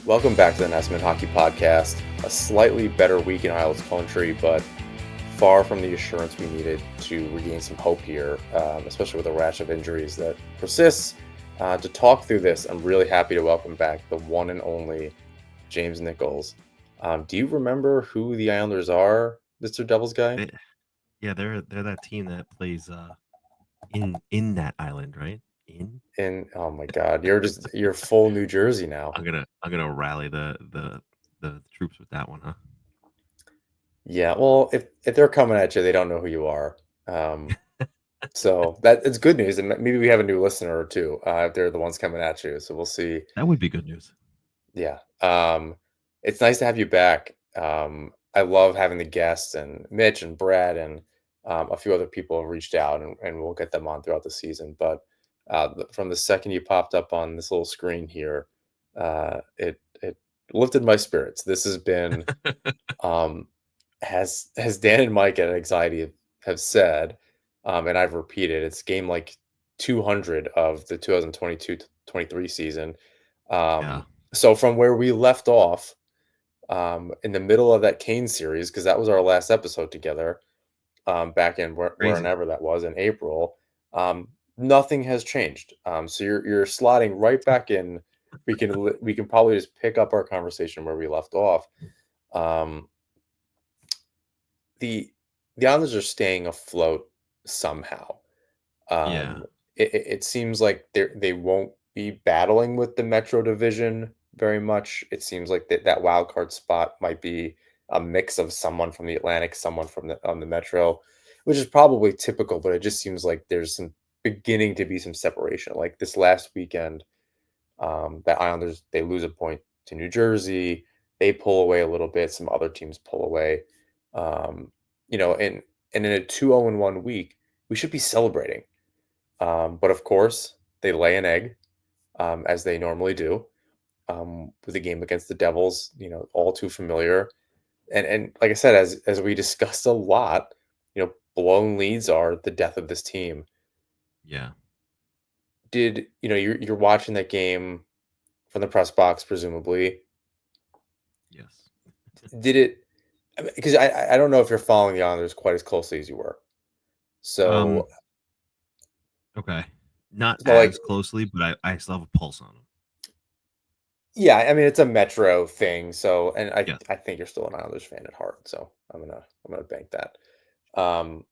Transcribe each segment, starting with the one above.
Welcome back to the Nesman Hockey Podcast. A slightly better week in Isles country, but far from the assurance we needed to regain some hope here, especially with a rash of injuries that persists. To talk through this, I'm really happy to welcome back the one and only James Nichols. Do you remember who the Islanders are, Mr. Devil's Guy? They, yeah, they're that team that plays in that island, right? In And oh my God, you're full New Jersey now. I'm gonna rally the troops with that one, huh? Yeah, well, if they're coming at you, they don't know who you are. Um, So that it's good news, and maybe we have a new listener or two if they're the ones coming at you. So we'll see. That would be good news. Yeah, it's nice to have you back. I love having the guests, and Mitch and Brad and a few other people have reached out, and we'll get them on throughout the season. But from the second you popped up on this little screen here, it lifted my spirits. This has been um, has Dan and Mike at Anxiety have said, and I've repeated, it's game like 200 of the 2022-23 season. Yeah, So from where we left off in the middle of that Kane series, because that was our last episode together back in crazy. wherever that was in April, nothing has changed. So you're slotting right back in. We can probably just pick up our conversation where we left off. Um, the the Islanders are staying afloat somehow. Yeah, It seems like they won't be battling with the Metro Division very much. It seems like that wild card spot might be a mix of someone from the Atlantic, someone from the Metro, which is probably typical. But it just seems like there's some beginning to be some separation. Like this last weekend, that Islanders they lose a point to New Jersey. They pull away a little bit. Some other teams pull away. Um, and in a 2-0-1 week, we should be celebrating. But of course, they lay an egg, as they normally do, with the game against the Devils. All too familiar. And like I said, as we discussed a lot, blown leads are the death of this team. yeah, Did you're watching that game from the press box, presumably? yes. Did it? Because I don't know if you're following the Islanders quite as closely as you were. Um, So okay, not so like as closely, but I still have a pulse on them. yeah, I mean it's a Metro thing. So and I Yes. I think you're still an Islanders fan at heart. So I'm gonna bank that. Um,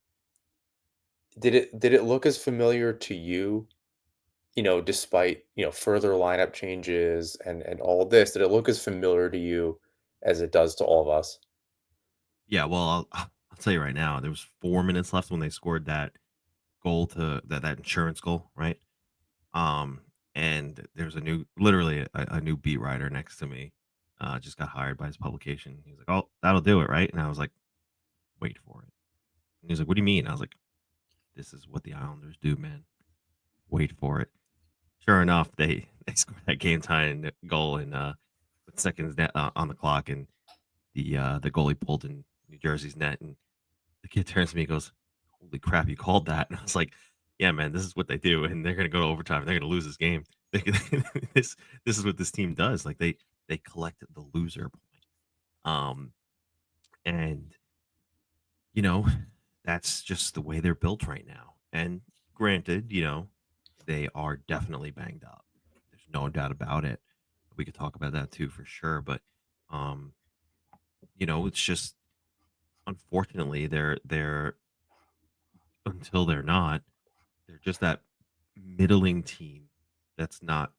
did it look as familiar to you? Despite further lineup changes and all this, did it look as familiar to you as it does to all of us? Yeah, well, I'll tell you right now, there was 4 minutes left when they scored that goal to that insurance goal, right? Um, and there's literally a new beat writer next to me, just got hired by his publication. He's like, "Oh, that'll do it, right?" And I was like, "Wait for it." And he's like, "What do you mean?" I was like, "This is what the Islanders do, man. Wait for it." Sure enough, they scored that game tying goal in with seconds on the clock, and the goalie pulled in New Jersey's net, and the kid turns to me and goes, "Holy crap, you called that!" And I was like, "Yeah, man, this is what they do, and they're gonna go to overtime. And they're gonna lose this game. They, this this is what this team does. Like they collect the loser point. And you know that's just the way they're built right now. And granted, they are definitely banged up. There's no doubt about it. We could talk about that too for sure. But um, it's just unfortunately they're until they're not. They're just that middling team that's not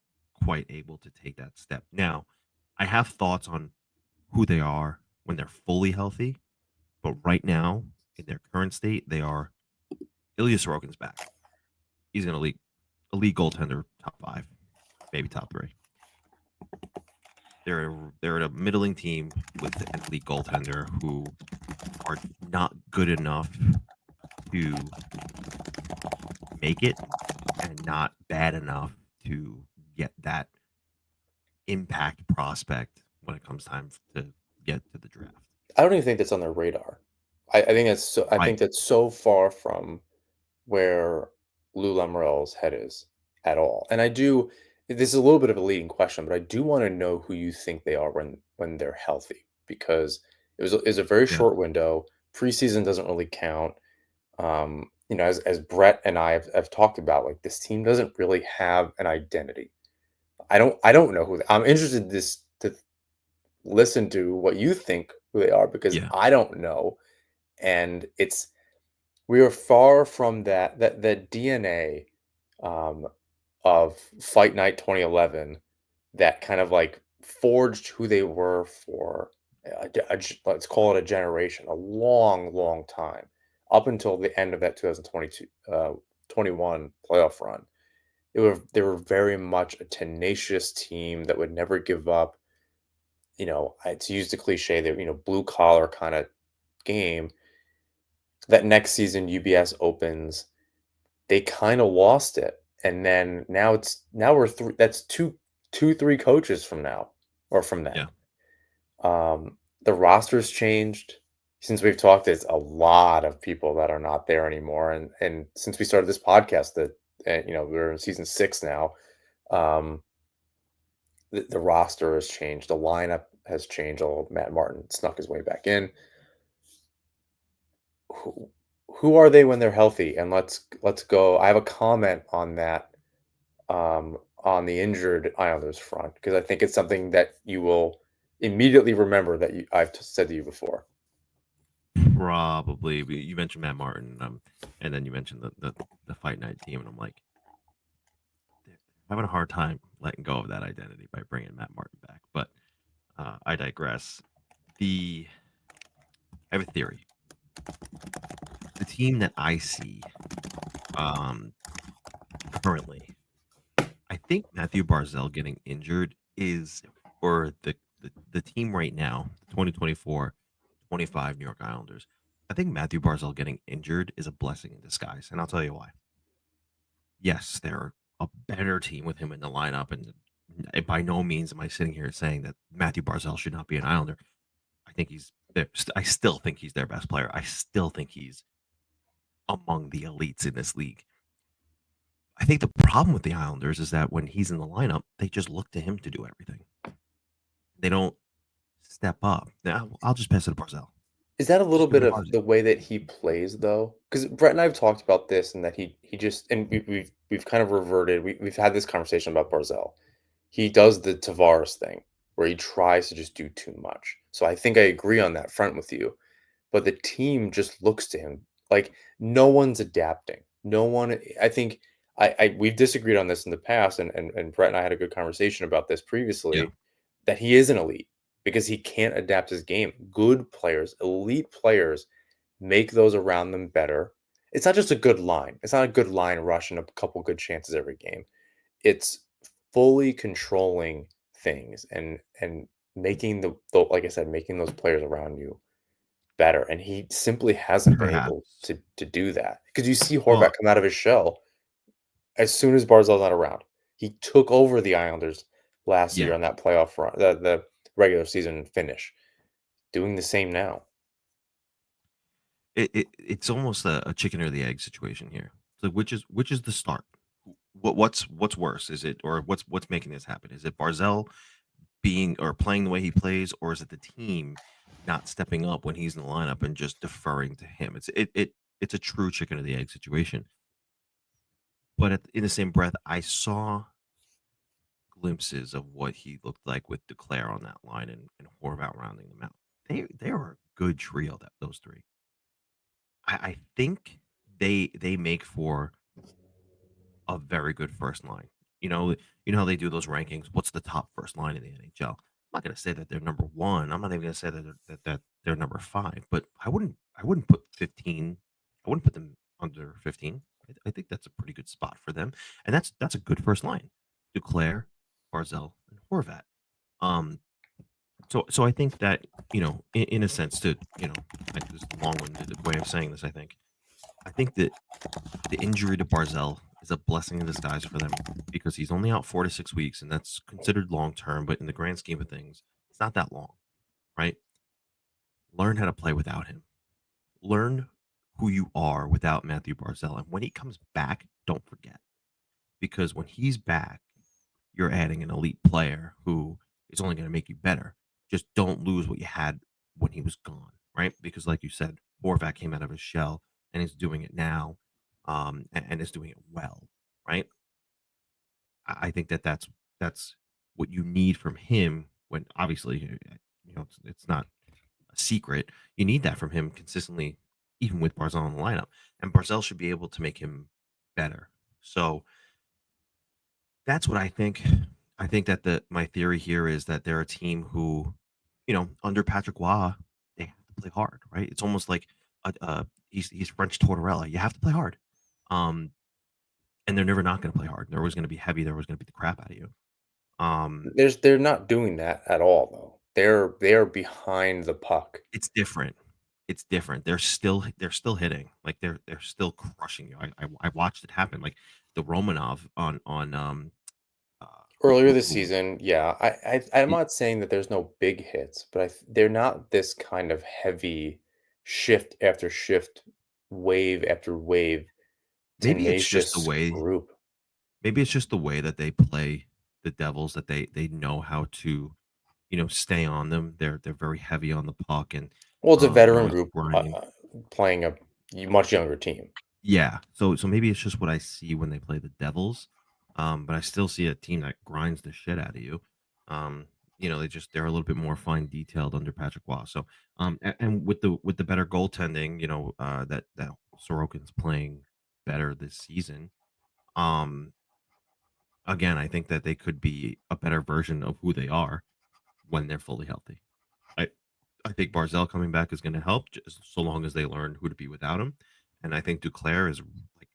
quite able to take that step. Now, I have thoughts on who they are when they're fully healthy, but right now, in their current state, they are Ilya Sorokin's back. He's an elite goaltender, top five, maybe top three. They're a middling team with an elite goaltender who are not good enough to make it and not bad enough to get that impact prospect when it comes time to get to the draft. I don't even think that's on their radar. I think Right. that's so far from where Lou Lamorielle's head is at all. And I do, this is a little bit of a leading question, but I do want to know who you think they are when they're healthy, because it was a very Yeah, short window. Preseason doesn't really count. As Brett and I have talked about, like, this team doesn't really have an identity. I don't know I'm interested to listen to what you think who they are, because yeah, I don't know. And we are far from that DNA, um, of Fight Night 2011, that kind of, like, forged who they were for let's call it a generation, a long, long time, up until the end of that 2022, 21 playoff run. They were very much a tenacious team that would never give up. To use the cliche, that, blue collar kind of game. That next season, UBS opens, they kind of lost it. And then now we're three, that's two, 3 coaches from now, or from then. yeah. The roster's changed. Since we've talked, there's a lot of people that are not there anymore. And since we started this podcast, we're in season 6 now. Um, the roster has changed. The lineup has changed. Although Matt Martin snuck his way back in. Who, who are they when they're healthy? And let's go. I have a comment on that, on the injured Islanders front, because I think it's something that you will immediately remember that I've said to you before. Probably. You mentioned Matt Martin, and then you mentioned the fight night team, and I'm like, they're having a hard time letting go of that identity by bringing Matt Martin back. But I digress. The I have a theory. The team that I see um, currently, I think Matthew Barzell getting injured is for the team right now, the 2024-25 New York Islanders. I think Matthew Barzell getting injured is a blessing in disguise, and I'll tell you why. Yes, they're a better team with him in the lineup, and by no means am I sitting here saying that Matthew Barzell should not be an Islander. I think I still think he's their best player. I still think he's among the elites in this league. I think the problem with the Islanders is that when he's in the lineup, they just look to him to do everything. They don't step up. Now, I'll just pass it to Barzell. Is that a little Just give bit it to of Barzell. the way that he plays, though? Because Brett and I have talked about this, and that he just, and we've kind of reverted. We've had this conversation about Barzell. He does the Tavares thing, where he tries to just do too much. So I think I agree on that front with you. But the team just looks to him like no one's adapting. No one. I think we've disagreed on this in the past, and Brett and I had a good conversation about this Yeah, previously, that he is an elite because he can't adapt his game. Good players, elite players, make those around them better. It's not just a good line. It's not a good line rush and a couple good chances every game. It's fully controlling things, and making like I said, making those players around you better. And he simply hasn't been able perhaps. to do that, because you see Horvat Well, come out of his shell as soon as Barzal's not around. He took over the Islanders last year yeah, on that playoff run, the regular season finish. Doing the same now. it's almost a chicken or the egg situation here. So which is the start? What's worse? Is it or what's making this happen? Is it Barzell being or playing the way he plays, or is it the team not stepping up when he's in the lineup and just deferring to him? It's a true chicken or the egg situation. But in the same breath, I saw glimpses of what he looked like with Declare on that line and Horvat rounding them out. They were a good trio, that those three. I think they make for a very good first line. You know how they do those rankings. What's the top first line in the NHL? I'm not going to say that they're number one. I'm not even going to say that they're number five. But I wouldn't put 15. I wouldn't put them under 15. I think that's a pretty good spot for them, and that's a good first line. Duclair, Barzell, and Horvat. Um, so I think that in a sense, this is a long-winded way of saying this. I think that the injury to Barzell is a blessing in disguise for them because he's only out 4 to 6 weeks, and that's considered long term. But in the grand scheme of things, it's not that long, right? Learn how to play without him. Learn who you are without Matthew Barzell. And when he comes back, don't forget because when he's back, you're adding an elite player who is only going to make you better. Just don't lose what you had when he was gone, right? Because, like you said, Horvat came out of his shell and is doing it now, and is doing it well, right? I think that that's what you need from him. When obviously, it's not a secret. You need that from him consistently, even with Barzal in the lineup, and Barzal should be able to make him better. So that's what I think. I think that my theory here is that they're a team who, under Patrick Waugh, they have to play hard, right? It's almost like he's French Tortorella. You have to play hard, um, and they're never not going to play hard. They're always going to be heavy. They're always going to beat the crap out of you. Um, They're not doing that at all, though. They're behind the puck. it's different. It's different. They're still hitting. Like they're still crushing you. I watched it happen. Like the Romanov on uh, Earlier this who season, yeah, I'm not saying that there's no big hits, but they're not this kind of heavy shift after shift, wave after wave, maybe it's just the tenacious way group. maybe it's just the way that they play the Devils, that they know how to, stay on them. They're very heavy on the puck, and Well, it's a they're veteran always group grinding. playing a much younger team. Yeah, so maybe it's just what I see when they play the Devils, but I still see a team that grinds the shit out of you. Um, they're a little bit more fine detailed under Patrick Waugh. So, and with the better goaltending, that Sorokin's playing better this season. Um, Again, I think that they could be a better version of who they are when they're fully healthy. I I think Barzell coming back is going to help, just so long as they learn who to be without him. And I think Duclair is like,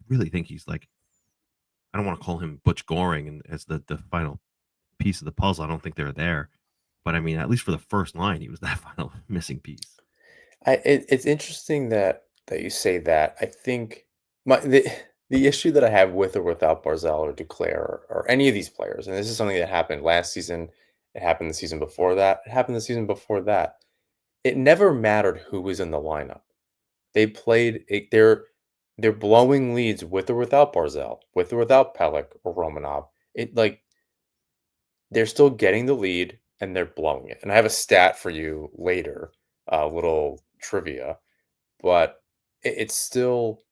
really think he's like, I don't want to call him Butch Goring and as the final piece of the puzzle. I don't think they're there, but I mean, at least for the first line, he was that final missing piece. It's interesting that you say that. I think the the issue that I have with or without Barzell or Duclair or any of these players, and this is something that happened last season, it happened the season before that, it happened the season before that. It never mattered who was in the lineup. They played it, they're blowing leads with or without Barzell, with or without Pelech or Romanov. It like they're still getting the lead and they're blowing it. And I have a stat for you later, a little trivia, but it's still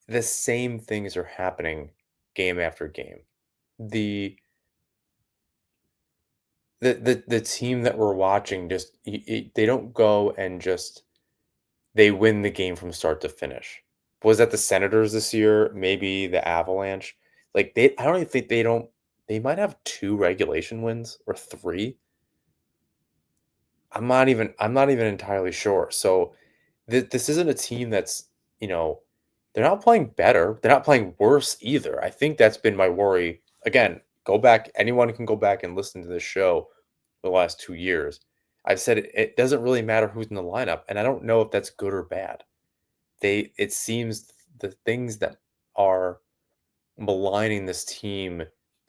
the same things are happening game after game. The the team that we're watching just they don't go and just they win the game from start to finish. Was that the Senators this year? Maybe the Avalanche. Like I don't even think they don't. They might have two regulation wins or three. I'm not even entirely sure. So this isn't a team that's, you know, they're not playing better. They're not playing worse either. I think that's been my worry. Again, go back. Anyone can go back and listen to this show for the last 2 years. I've said it doesn't really matter who's in the lineup, and I don't know if that's good or bad. It seems the things that are maligning this team,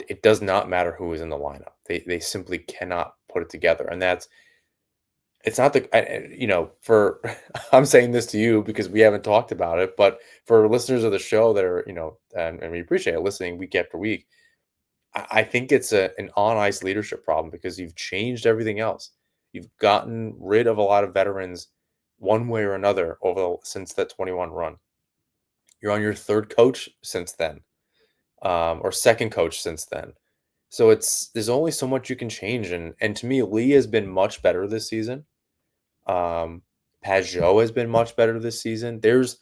it does not matter who is in the lineup. They simply cannot put it together, and it's not for I'm saying this to you because we haven't talked about it, but for listeners of the show that are, and we appreciate it listening week after week, I think it's an on ice leadership problem because you've changed everything else. You've gotten rid of a lot of veterans one way or another since that 21 run. You're on your third coach since then, or second coach since then. So there's only so much you can change, and to me, Lee has been much better this season. Um, Pajot has been much better this season. There's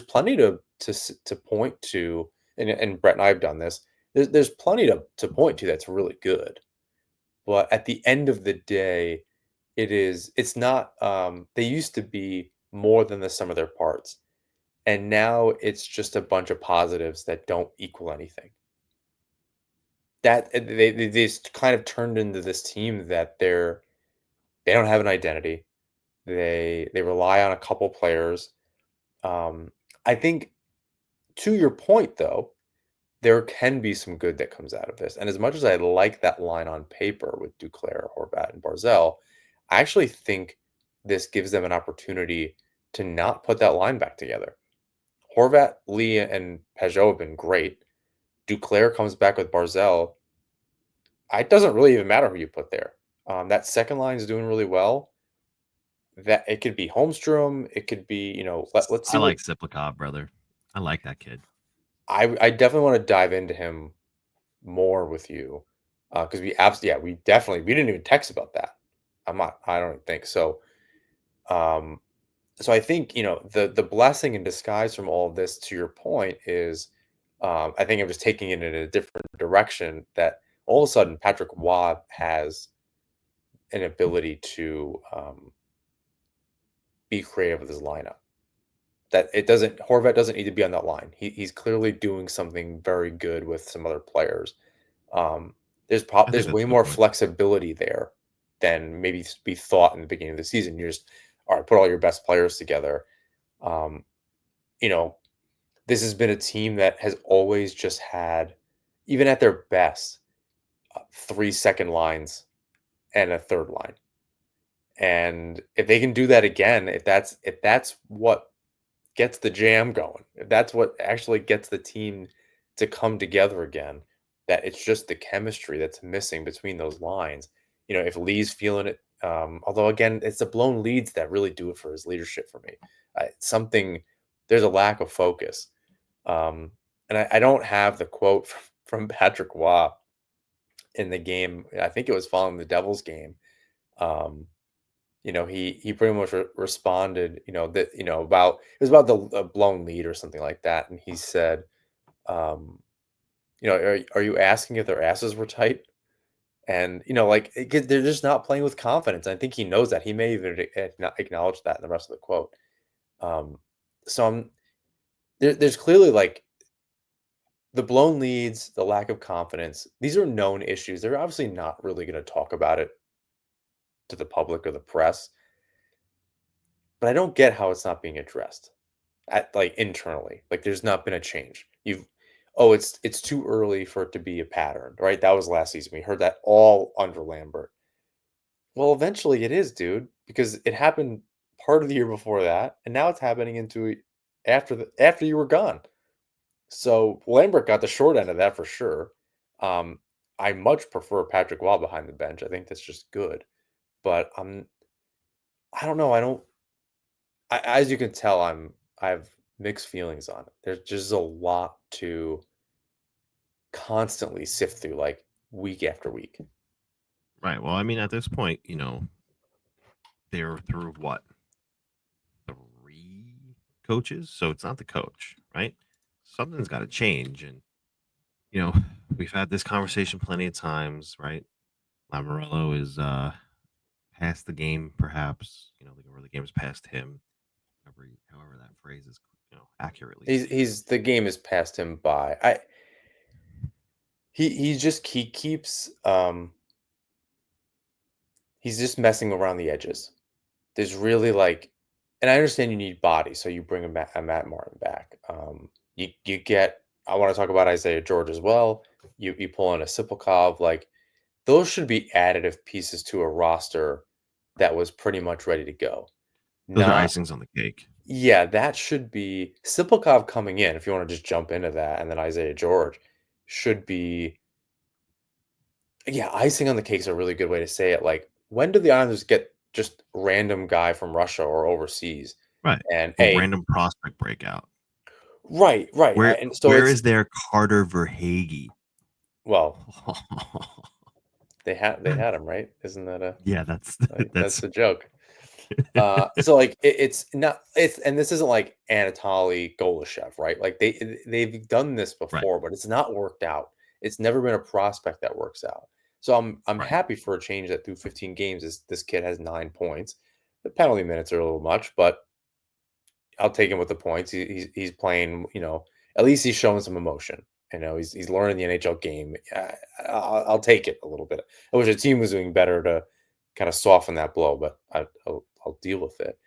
plenty to point to, and Brett and I have done this. There's plenty to point to that's really good. But at the end of the day, it's not. They used to be more than the sum of their parts, and now it's just a bunch of positives that don't equal anything. They just kind of turned into this team that they don't have an identity. They rely on a couple players. Um, I think to your point though, there can be some good that comes out of this. And as much as I like that line on paper with Duclair, Horvat, and Barzell, I actually think this gives them an opportunity to not put that line back together. Horvat, Lee, and Pajot have been great. Duclair comes back with Barzell. it doesn't really even matter who you put there. That second line is doing really well. That it could be Holmstrom, it could be, let's I see what like Siplikov, brother. I like that kid. I definitely want to dive into him more with you. Because we definitely we didn't even text about that. I don't think so. Um, so I think, the blessing in disguise from all of this, to your point, is I think I'm just taking it in a different direction, that all of a sudden Patrick Waugh has an ability to be creative with his lineup. That it doesn't Horvat doesn't need to be on that line. He's clearly doing something very good with some other players. Um, I think there's that's way a good more point. flexibility there than maybe we thought in the beginning of the season. You're just, all right, put all your best players together. Um, you know, this has been a team that has always just had, even at their best, 3 second lines and a third line. And if they can do that again, if that's what gets the jam going, if that's what actually gets the team to come together again, that it's just the chemistry that's missing between those lines. If Lee's feeling it, although again, it's the blown leads that really do it for his leadership for me. Something There's a lack of focus. And I don't have the quote from Patrick Waugh in the game. I think it was following the Devils game. Um, he pretty much responded, that, about it was about the blown lead or something like that, and he said, um, are you asking if their asses were tight? And like, they're just not playing with confidence. I think he knows that. He may even acknowledge that in the rest of the quote. Um, so there's clearly, like, the blown leads, the lack of confidence. These are known issues. They're obviously not really going to talk about it to the public or the press, but I don't get how it's not being addressed. At like internally, like, there's not been a change. It's too early for it to be a pattern, right? That was last season. We heard that all under Lambert. Well, eventually it is, dude, because it happened part of the year before that, and now it's happening after you were gone. So Lambert got the short end of that for sure. Um, I much prefer Patrick Waugh behind the bench. I think that's just good. But I don't know. As you can tell, I have mixed feelings on it. There's just a lot to constantly sift through, like, week after week. Right. Well, I mean, at this point, they're through what, three coaches, so it's not the coach, right? Something's got to change, and you know, we've had this conversation plenty of times, right? Lamorello is past the game, perhaps. Or the game is past him. However that phrase is, accurately stated. The game is past him by. He keeps he's just messing around the edges. There's really, like, and I understand you need body, so you bring a Matt Martin back. You get. I want to talk about Isaiah George as well. You pull in a Sipilkov, like, those should be additive pieces to a roster that was pretty much ready to go. Those are Not icings on the cake. Yeah, that should be Sipilkov coming in, if you want to just jump into that, and then Isaiah George should be, yeah, icing on the cake is a really good way to say it. Like, when do the Islanders get just random guy from Russia or overseas? Right. And A a random prospect breakout. Right, right, Where and so where it's is their Carter Verhage? well, they had him, right? Isn't that a Yeah, that's like, that's that's the joke. So, like, it's not it's and this isn't like Anatoly Golashev, right? Like, they've done this right, before, but it's not worked out. It's never been a prospect that works out. So I'm right. happy for a change that through 15 games, this kid has 9 points. The penalty minutes are a little much, but I'll take him with the points. He's playing, at least he's showing some emotion. He's learning the NHL game. I'll take it a little bit. I wish the team was doing better to kind of soften that blow, but I'll deal with it.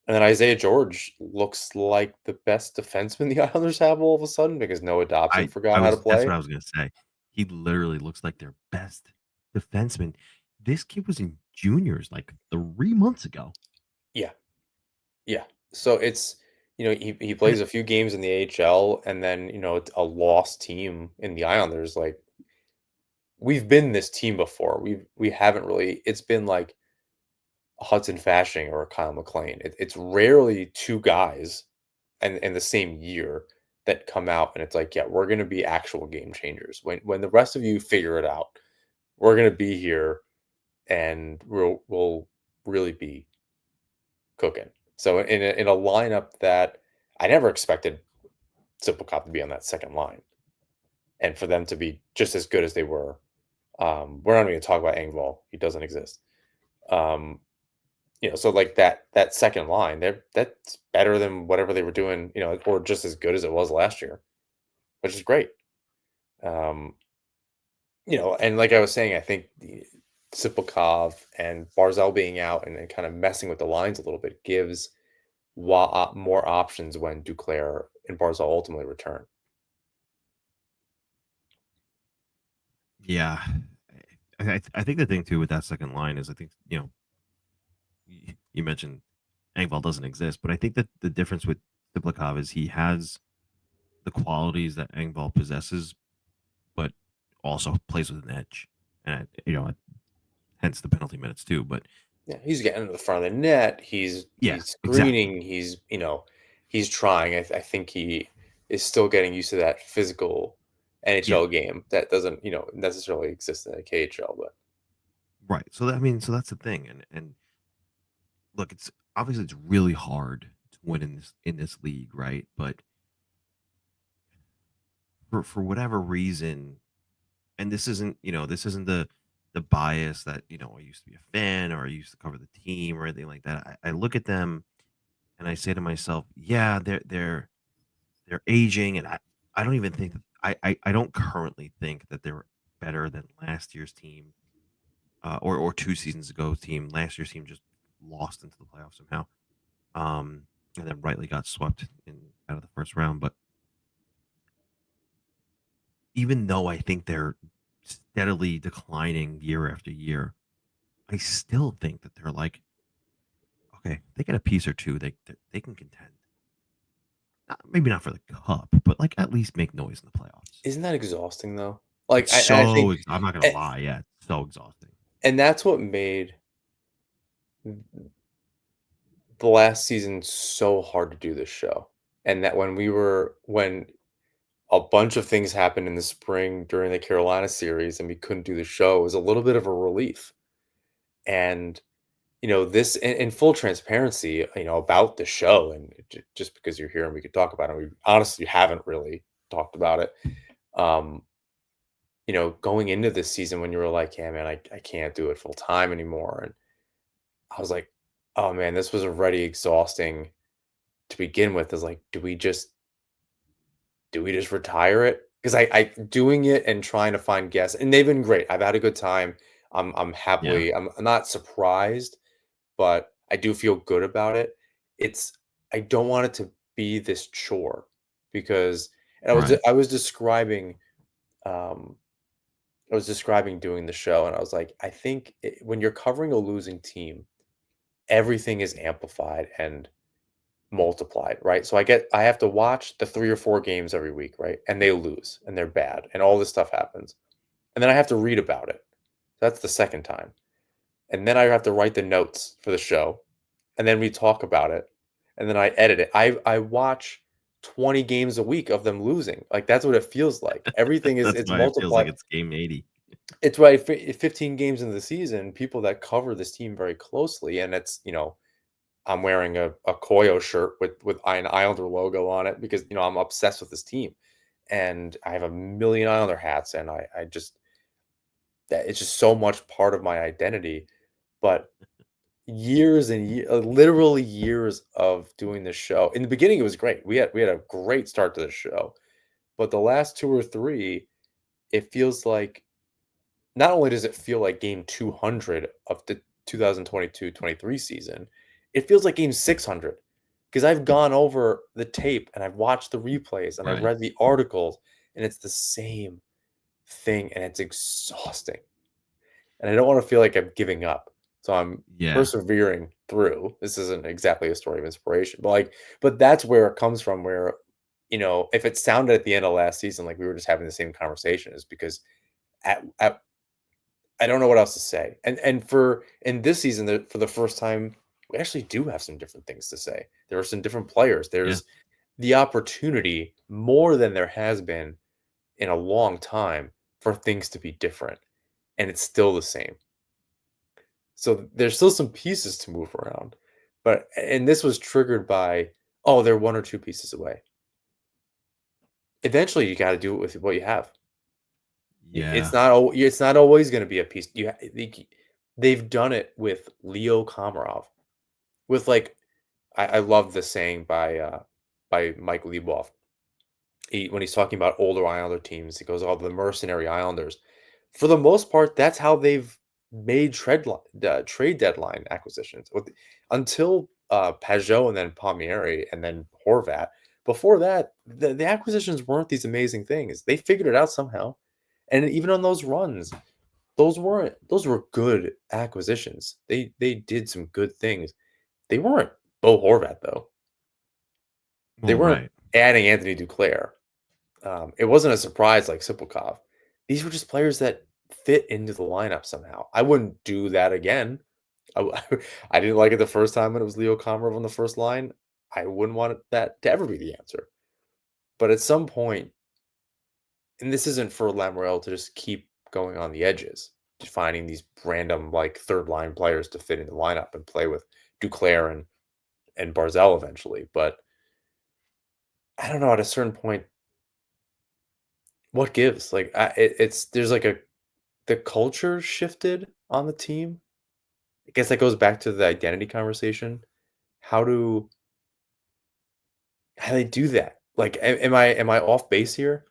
And then Isaiah George looks like the best defenseman the Islanders have all of a sudden, because Noah Dobson I forgot how to was That's what play. I was gonna say. He literally looks like their best defenseman. This kid was in juniors like 3 months ago. Yeah, yeah. So it's, he And plays a few games in the AHL, and then, it's a lost team in the Islanders. Like, we've been this team before. We haven't really. It's been like Hudson Fashing or Kyle McLean. It's rarely two guys and in the same year that come out and it's like, yeah, we're gonna be actual game changers. When the rest of you figure it out, we're gonna be here and we'll really be cooking. So in a lineup that I never expected Simple Cop to be on that second line and for them to be just as good as they were. We're not even gonna talk about Engvall. He doesn't exist. Um, so like that second line, that's better than whatever they were doing, or just as good as it was last year, which is great. Um, and like I was saying, I think the Sipelkov and Barzell being out and kind of messing with the lines a little bit gives more options when Duclair and Barzell ultimately return. Yeah. I think the thing too with that second line is I think, you mentioned Engvall doesn't exist, but I think that the difference with Diblikov is he has the qualities that Engvall possesses, but also plays with an edge. And, hence the penalty minutes too. But Yeah, he's getting to the front of the net. He's yeah, he's exactly. screening. He's trying. I think he is still getting used to that physical Yeah. NHL game that doesn't necessarily exist in the KHL. But Right. So that, I mean, so that's the thing. And look, it's obviously it's really hard to win in this league, right? But for whatever reason, and this isn't the bias that I used to be a fan or I used to cover the team or anything like that. I look at them and I say to myself, yeah, they're aging, and I don't even think that I don't currently think that they're better than last year's team, or 2 seasons ago team. Last year's team just lost into the playoffs somehow, and then rightly got swept in out of the first round. But even though I think they're steadily declining year after year, I still think that they're like, okay, they get a piece or two, they can contend. Maybe not for the cup, but like at least make noise in the playoffs. isn't that exhausting though? Like It's I think, I'm not gonna and, lie, yeah, it's so exhausting. and that's what made the last season so hard to do this show. And that when a bunch of things happened in the spring during the Carolina series and we couldn't do the show, it was a little bit of a relief. And this in full transparency, about the show, and just because you're here and we could talk about it, we honestly haven't really talked about it. Um, going into this season when you were like, yeah, man, I can't do it full time anymore. And I was like, oh man, this was already exhausting to begin with. Is like, do we just retire it? Because I doing it and trying to find guests, and they've been great. I've had a good time. Yeah, I'm not surprised, but I do feel good about it. It's I don't want it to be this chore because and right, um I was describing doing the show and I was like, I think when you're covering a losing team, everything is amplified and multiplied, right? So I have to watch the 3 or 4 games every week, right? And they lose and they're bad and all this stuff happens. And then I have to read about it. That's the second time. And then I have to write the notes for the show. And then we talk about it. And then I edit it. I watch 20 games a week of them losing. Like that's what it feels like. Everything is that's it's why it feels like multiplied. it's game 80. It's right. 15 games into the season, people that cover this team very closely, and I'm wearing a Koyo shirt with an Islander logo on it because I'm obsessed with this team, and I have a million Islander hats, and I just that it's just so much part of my identity. But years and literally years of doing this show. In the beginning, it was great. We had a great start to the show, but the last two or three, it feels like not only does it feel like game 200 of the 2022-23 season, it feels like game 600 because I've gone over the tape and I've watched the replays and I've Right. read the articles and it's the same thing and it's exhausting. And I don't want to feel like I'm giving up. So I'm Yeah. persevering through. This isn't exactly a story of inspiration, but that's where it comes from where if it sounded at the end of last season like we were just having the same conversation is because at I don't know what else to say. And for in this season, for the first time, we actually do have some different things to say. There are some different players. Yeah. There's the opportunity more than there has been in a long time for things to be different, and it's still the same. So there's still some pieces to move around. But and this was triggered by, oh, they're one or two pieces away. Eventually, you got to do it with what you have. Yeah. It's not always going to be a piece. They've done it with Leo Komarov. With like, I love the saying by Mike Lieboff. When he's talking about older Islander teams, he goes, "Oh, the mercenary Islanders." For the most part, that's how they've made trade deadline acquisitions. Until Pajot and then Palmieri and then Horvat. Before that, the acquisitions weren't these amazing things. They figured it out somehow. And even on those runs, those were good acquisitions. They did some good things. They weren't Bo Horvat though. They Well, weren't right. adding Anthony Duclair. It wasn't a surprise like Sipelkov. These were just players that fit into the lineup somehow. I wouldn't do that again. I didn't like it the first time when it was Leo Komarov on the first line. I wouldn't want that to ever be the answer. But at some point, and this isn't for Lamorel to just keep going on the edges, just finding these random like third line players to fit in the lineup and play with Duclair and Barzell eventually. But I don't know. At a certain point, what gives? Like it's there's like a the culture shifted on the team. I guess that goes back to the identity conversation. How do how they do that? Like, am I off base here?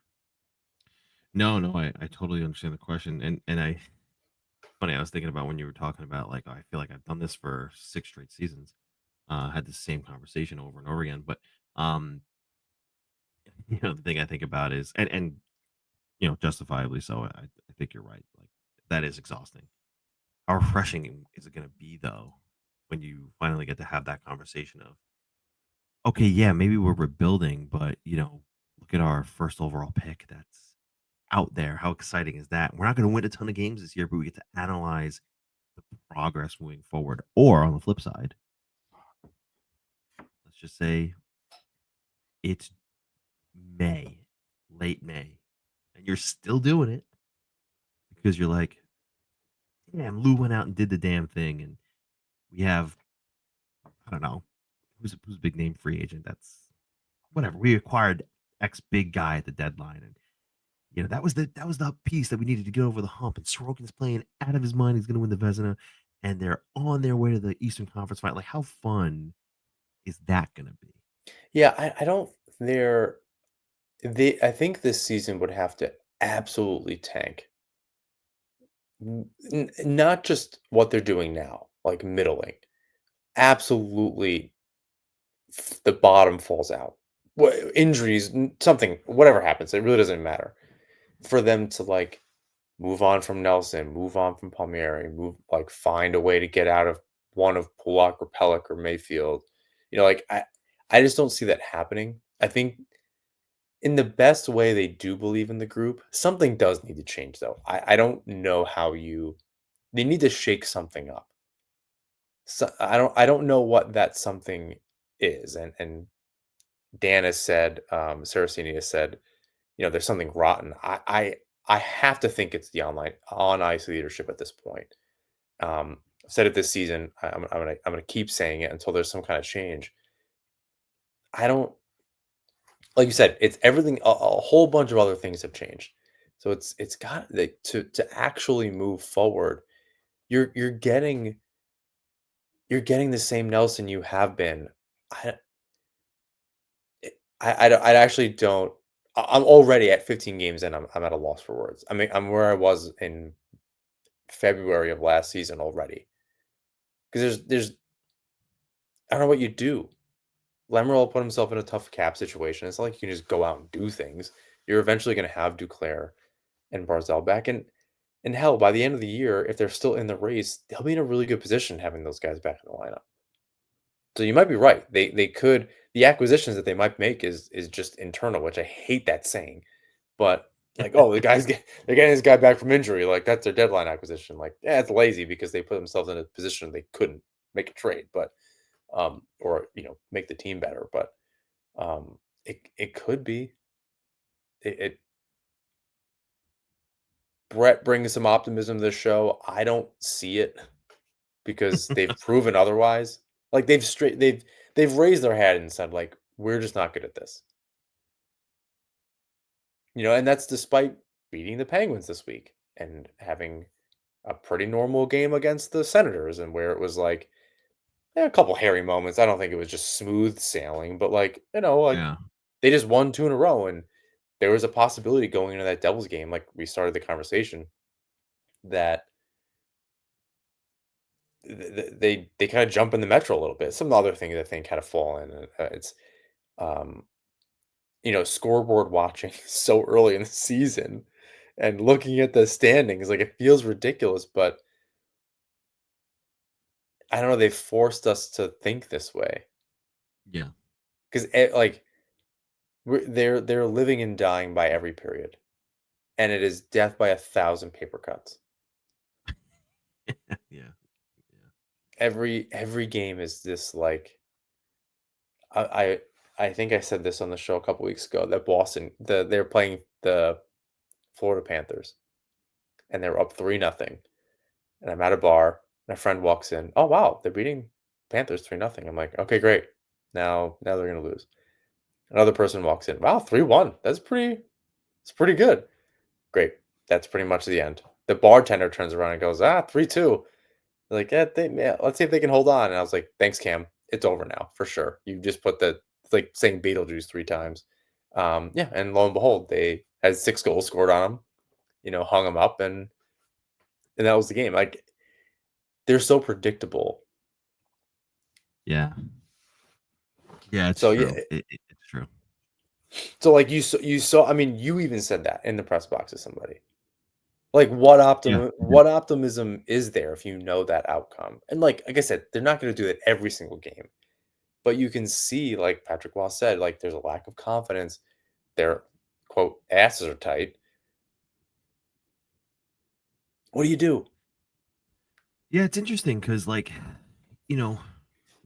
No, no, I totally understand the question, and I funny, I was thinking about when you were talking about, like, I feel like I've done this for 6 straight seasons, had the same conversation over and over again, but, um, the thing I think about is and, justifiably so, I think you're right, like, that is exhausting. How refreshing is it gonna be, though, when you finally get to have that conversation of, "Okay, yeah, maybe we're rebuilding, but, look at our first overall pick that's out there. How exciting is that? We're not gonna win a ton of games this year, but we get to analyze the progress moving forward." Or on the flip side, let's just say it's May, late May, and you're still doing it because you're like, "Damn, Lou went out and did the damn thing," and we have, I don't know, who's a big name free agent that's whatever. We acquired X big guy at the deadline, and that was the piece that we needed to get over the hump. And Sorokin's playing out of his mind. He's going to win the Vezina, and they're on their way to the Eastern Conference final. Like, how fun is that going to be? Yeah, I don't. They're they. I think this season would have to absolutely tank. Not just what they're doing now, like middling. Absolutely, the bottom falls out. What injuries, something, whatever happens, it really doesn't matter for them to like move on from Nelson, move on from Palmieri, find a way to get out of one of Pulak or Pellick or Mayfield. Like I just don't see that happening. I think in the best way they do believe in the group. Something does need to change though. I don't know how you they need to shake something up. So I don't know what that something is. And Dan has said, Saraceni has said, there's something rotten. I have to think it's the on ice leadership at this point. I've said it this season. I'm gonna keep saying it until there's some kind of change. I don't like you said. It's everything. A whole bunch of other things have changed. So it's got like, to actually move forward. You're you're getting you're getting the same Nelson you have been. I I actually don't. I'm already at 15 games and I'm at a loss for words. I mean, I'm where I was in February of last season already. Because there's I don't know what you do. Lamorel put himself in a tough cap situation. It's not like you can just go out and do things. You're eventually going to have Duclair and Barzell back, and hell, by the end of the year, if they're still in the race, they'll be in a really good position having those guys back in the lineup. So you might be right. They could the acquisitions that they might make is just internal, which I hate that saying, but Like, oh, they're getting this guy back from injury. Like that's their deadline acquisition. Like, yeah, it's lazy because they put themselves in a position they couldn't make a trade, but or make the team better. But it could be it. Brett brings some optimism to the show. I don't see it because they've proven otherwise. Like they've raised their head and said like we're just not good at this. And that's despite beating the Penguins this week and having a pretty normal game against the Senators and where it was like a couple hairy moments. I don't think it was just smooth sailing, but like Yeah. they just won 2 in a row and there was a possibility going into that Devils game like we started the conversation that they kind of jump in the Metro a little bit. Some other things I think kind of fall in. It's um, scoreboard watching so early in the season and looking at the standings, like it feels ridiculous, but I don't know. They forced us to think this way Yeah. because like they're living and dying by every period, and it is death by 1,000 paper cuts. Yeah. Yeah. Every game is this like I I think I said this on the show a couple weeks ago that they're playing the Florida Panthers and they were up 3-0 and I'm at a bar and a friend walks in. Oh wow, they're beating Panthers 3-0. I'm like, okay, great. Now they're gonna lose. Another person walks in. Wow, 3-1. It's pretty good. Great. That's pretty much the end. The bartender turns around and goes, 3-2. Like, yeah, let's see if they can hold on. And I was like, thanks, Cam. It's over now for sure. You just put it's like saying Beetlejuice 3 times. Yeah, and lo and behold, they had 6 goals scored on them. Hung them up, and that was the game. Like they're so predictable. Yeah. Yeah, it's So yeah, true. It's true. so like you saw. I mean, you even said that in the press box to somebody. Like Yeah. I did. what optimism is there if you know that outcome? And like I said, they're not going to do it every single game. But you can see, like Patrick Waugh said, like there's a lack of confidence. Their quote asses are tight. What do you do? Yeah, it's interesting because, like, you know,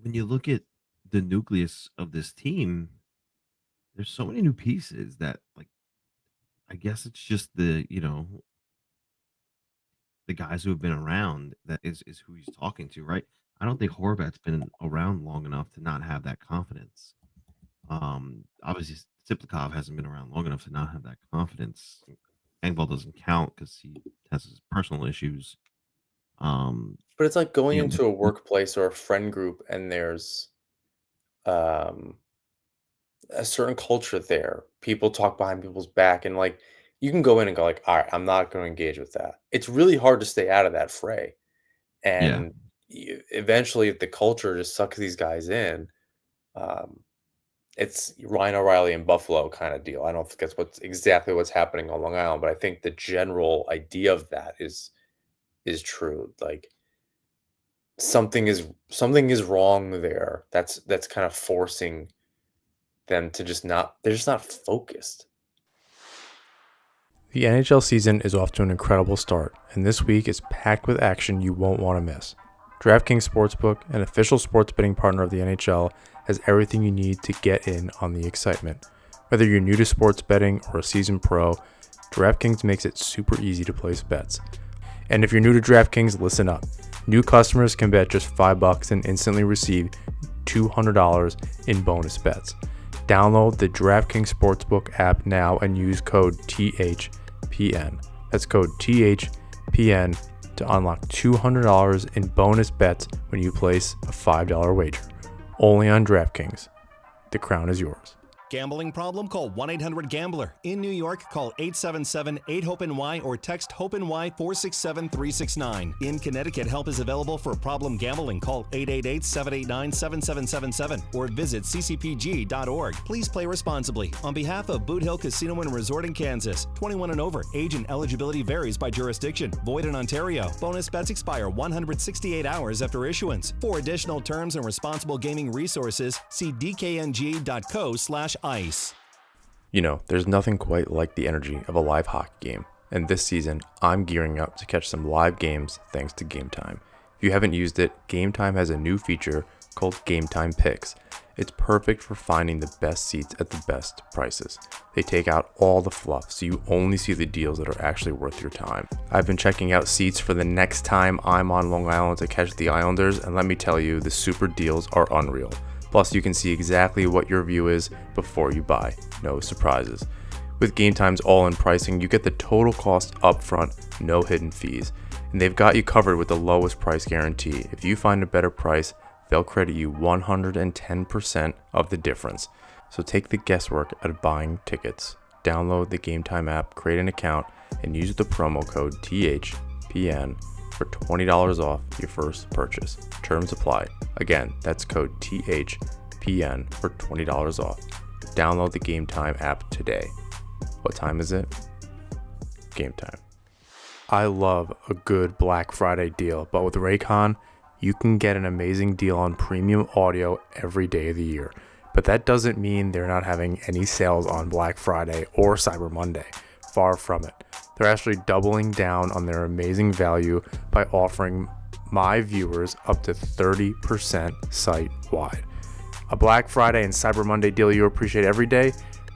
when you look at the nucleus of this team, there's so many new pieces that, like, I guess it's just the guys who have been around that is who he's talking to, right? I don't think Horvat's been around long enough to not have that confidence. Obviously, Siplikov hasn't been around long enough to not have that confidence. Engvall doesn't count because he has his personal issues. Um, But it's like going you know, into a workplace or a friend group and there's um a certain culture there. People talk behind people's back and like you can go in and go like, all right, I'm not going to engage with that. It's really hard to stay out of that fray. yeah, And eventually if the culture just sucks these guys in, um, it's Ryan O'Reilly in Buffalo kind of deal. I don't think that's exactly what's happening on Long Island, but I think the general idea of that is true. Like something is wrong there. That's kind of forcing them to just not they're just not focused. The NHL season is off to an incredible start, and this week is packed with action you won't want to miss. DraftKings Sportsbook, an official sports betting partner of the NHL, has everything you need to get in on the excitement. Whether you're new to sports betting or a seasoned pro, DraftKings makes it super easy to place bets. And if you're new to DraftKings, listen up. New customers can bet just $5 and instantly receive $200 in bonus bets. Download the DraftKings Sportsbook app now and use code THPN. That's code THPN to unlock $200 in bonus bets when you place a $5 wager. Only on DraftKings. The crown is yours. Gambling problem? Call 1-800-GAMBLER. In New York, call 877-8-HOPENY or text HOPENY 467-369. In Connecticut, help is available for problem gambling. Call 888-789-7777 or visit ccpg.org. Please play responsibly. On behalf of Boot Hill Casino and Resort in Kansas, 21 and over. Age and eligibility varies by jurisdiction. Void in Ontario. Bonus bets expire 168 hours after issuance. For additional terms and responsible gaming resources, see dkng.co/ice. You know, there's nothing quite like the energy of a live hockey game, and this season, I'm gearing up to catch some live games thanks to Game Time. If you haven't used it, Game Time has a new feature called Game Time Picks. It's perfect for finding the best seats at the best prices. They take out all the fluff, so you only see the deals that are actually worth your time. I've been checking out seats for the next time I'm on Long Island to catch the Islanders, and let me tell you, the super deals are unreal. Plus, you can see exactly what your view is before you buy. No surprises. With Game Time's all-in pricing, you get the total cost upfront, no hidden fees. And they've got you covered with the lowest price guarantee. If you find a better price, they'll credit you 110% of the difference. So take the guesswork out of buying tickets. Download the Game Time app, create an account, and use the promo code THPN for $20 off your first purchase. Terms apply. Again, that's code THPN for $20 off. Download the Game Time app today. What time is it? Game time. I love a good Black Friday deal, but with Raycon, you can get an amazing deal on premium audio every day of the year. But that doesn't mean they're not having any sales on Black Friday or Cyber Monday. Far from it. They're actually doubling down on their amazing value by offering my viewers up to 30% site-wide. A Black Friday and Cyber Monday deal you appreciate every day?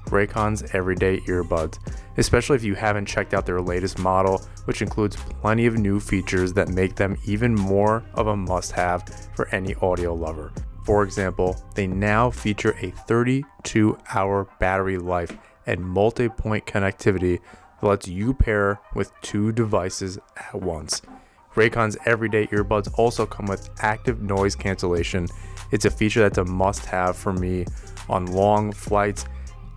Raycon's everyday earbuds, especially if you haven't checked out their latest model, which includes plenty of new features that make them even more of a must-have for any audio lover. For example, they now feature a 32-hour battery life and multi-point connectivity that lets you pair with two devices at once. Raycon's everyday earbuds also come with active noise cancellation. It's a feature that's a must-have for me on long flights.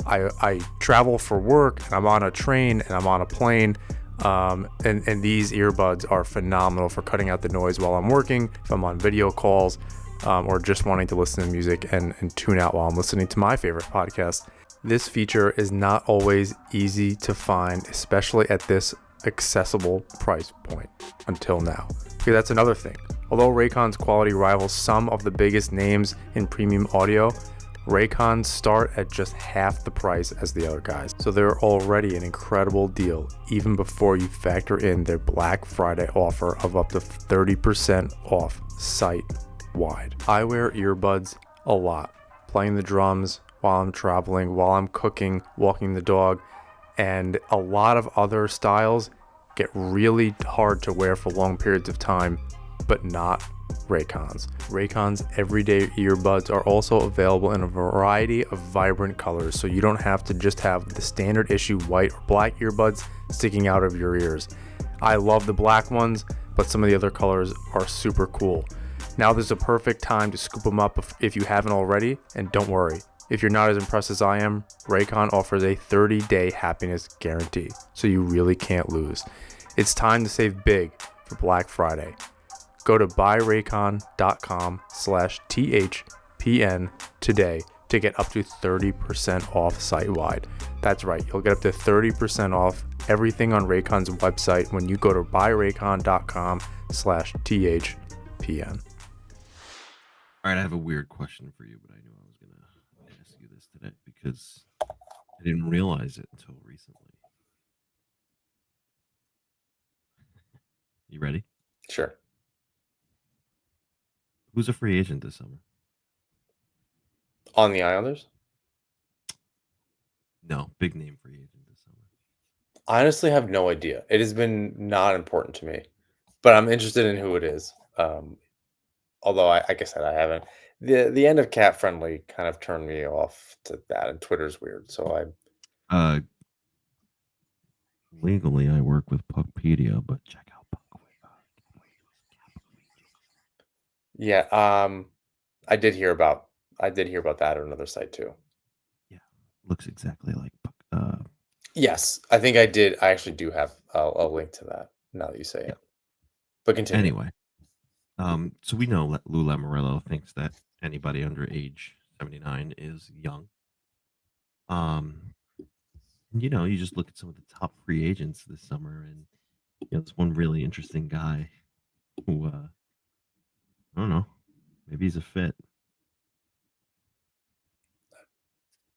I travel for work, and I'm on a train, and I'm on a plane, and these earbuds are phenomenal for cutting out the noise while I'm working, if I'm on video calls, or just wanting to listen to music and tune out while I'm listening to my favorite podcast. This feature is not always easy to find, especially at this accessible price point until now. Okay, that's another thing. Although Raycon's quality rivals some of the biggest names in premium audio, Raycons start at just half the price as the other guys, so they're already an incredible deal even before you factor in their Black Friday offer of up to 30% off site-wide. I wear earbuds a lot, playing the drums while I'm traveling, while I'm cooking, walking the dog, and a lot of other styles get really hard to wear for long periods of time, but not Raycons. Raycons everyday earbuds are also available in a variety of vibrant colors, so you don't have to just have the standard issue white or black earbuds sticking out of your ears. I love the black ones, but some of the other colors are super cool. Now there's a perfect time to scoop them up if you haven't already, and don't worry. If you're not as impressed as I am, Raycon offers a 30-day happiness guarantee, so you really can't lose. It's time to save big for Black Friday. Go to buyraycon.com/THPN today to get up to 30% off site-wide. That's right, you'll get up to 30% off everything on Raycon's website when you go to buyraycon.com/THPN. All right, I have a weird question for you, but I knew I was going to ask you this today because I didn't realize it until recently. You ready? Sure. Who's a free agent this summer? On the Islanders? No, big name free agent this summer. I honestly have no idea. It has been not important to me, but I'm interested in who it is. Although like I said, I haven't. The end of cat friendly kind of turned me off to that, and Twitter's weird. So Uh, legally, I work with Puckpedia, but check out yeah, I did hear about that on another site too. Yeah, looks exactly like Puck. Yes, I think I did. I actually do have a link to that now that you say Yeah. it. But continue. Anyway, so we know that Lou Lamoriello thinks that anybody under age 79 is young. You know, you just look at some of the top free agents this summer, and there's one really interesting guy who, I don't know, maybe he's a fit.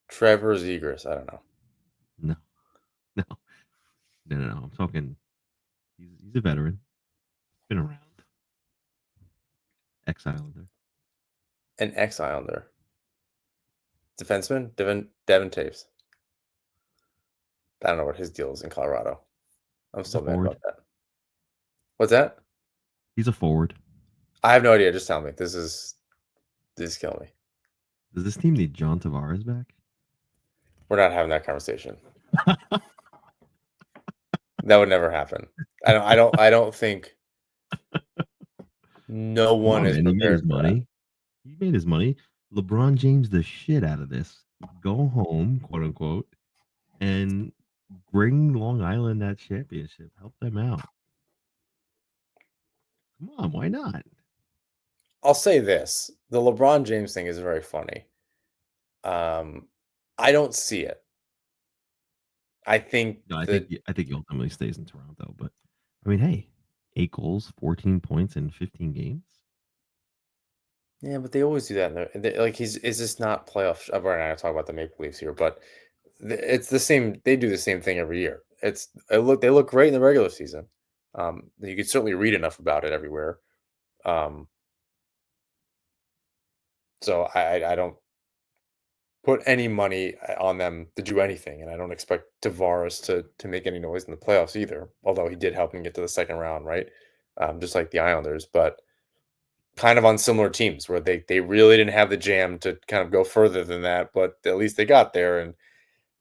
Trevor Zegras, I don't know. No, no, no. I'm talking. He's a veteran. Been around. Ex-Islander. An ex-Islander. Defenseman? Devin Taves. I don't know what his deal is in Colorado. I'm He's a still mad forward. about that. What's that? He's a forward. I have no idea. Just tell me. This is killing me. Does this team need John Tavares back? We're not having that conversation. That would never happen. I don't think no Come one on, is man. He made his prepared for that. money. He made his money. LeBron James the shit out of this. Go home, quote unquote, and bring Long Island that championship. Help them out. Come on, why not? I'll say this. The LeBron James thing is very funny. I don't see it. I think No, I think he ultimately stays in Toronto. But I mean, hey, 8 goals, 14 points in 15 games. yeah, but they always do that. Like is this not playoff? Right now, I talk about the Maple Leafs here, but it's the same. They do the same thing every year. They look great in the regular season. You could certainly read enough about it everywhere. So I don't put any money on them to do anything, and I don't expect Tavares to make any noise in the playoffs either. Although he did help them get to the second round, right? Just like the Islanders, but kind of on similar teams where they really didn't have the jam to kind of go further than that, but at least they got there, and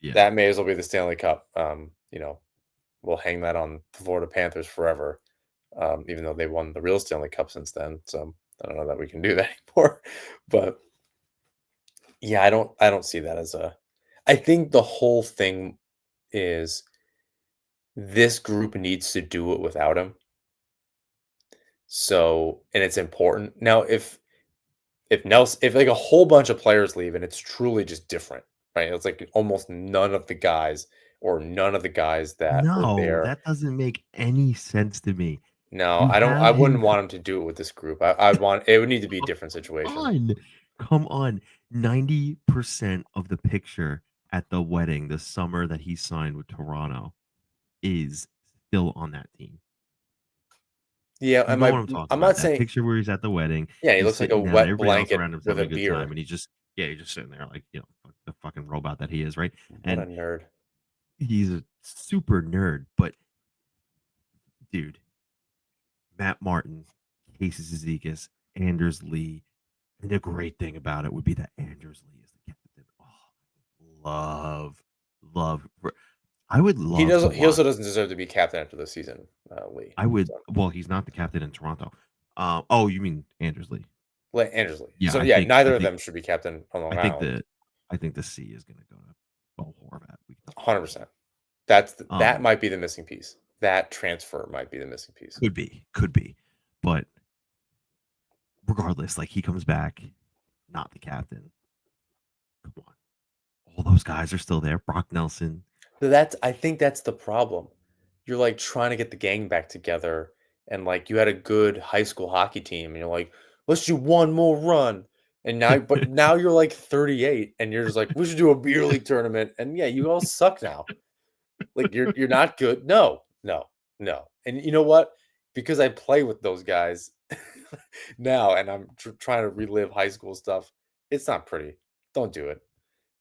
Yeah. that may as well be the Stanley Cup. We'll hang that on the Florida Panthers forever, even though they won the real Stanley Cup since then. So I don't know that we can do that anymore. But yeah, I don't see that as a. I think the whole thing is this group needs to do it without him. So, and it's important now. If like a whole bunch of players leave and it's truly just different, right? It's like almost none of the guys or none of the guys that were No, there. that doesn't make any sense to me. No, You I have wouldn't him. want him to do it with this group. I'd want it would need to be a different situation. Come on. 90% of the picture at the wedding the summer that he signed with Toronto is still on that team. Yeah, You know what I'm talking I'm about? not That saying picture where he's at the wedding, yeah, he he's looks like a sitting down, wet everybody else blanket around him's with having a a good time, beard. and he's just sitting there like, the fucking robot that he is, right? What a And nerd. he's a super nerd, but dude, Matt Martin, Casey Zizekas, Anders Lee, and the great thing about it would be that Anders Lee is the captain. Oh, love. I would love to He also watch. doesn't deserve to be captain after this season, Lee. I would. So, Well, he's not the captain in Toronto. Oh, you mean Anders Lee? Anders Lee. Yeah, So I yeah, think. I neither of think. them should be captain on I Long think Island. the. I think the C is going to go to Bo Horvat. We can talk about 100%. That that. might be the missing piece. That transfer might be the missing piece. Could be, but regardless, like he comes back, not the captain. Come on, all those guys are still there. Brock Nelson. So I think that's the problem. You're like trying to get the gang back together, and like you had a good high school hockey team, and you're like, let's do one more run. And now you're like 38, and you're just like, we should do a beer league tournament. And yeah, you all suck now. Like you're not good. No, no, no. And you know what? Because I play with those guys now, and I'm trying to relive high school stuff. It's not pretty. Don't do it.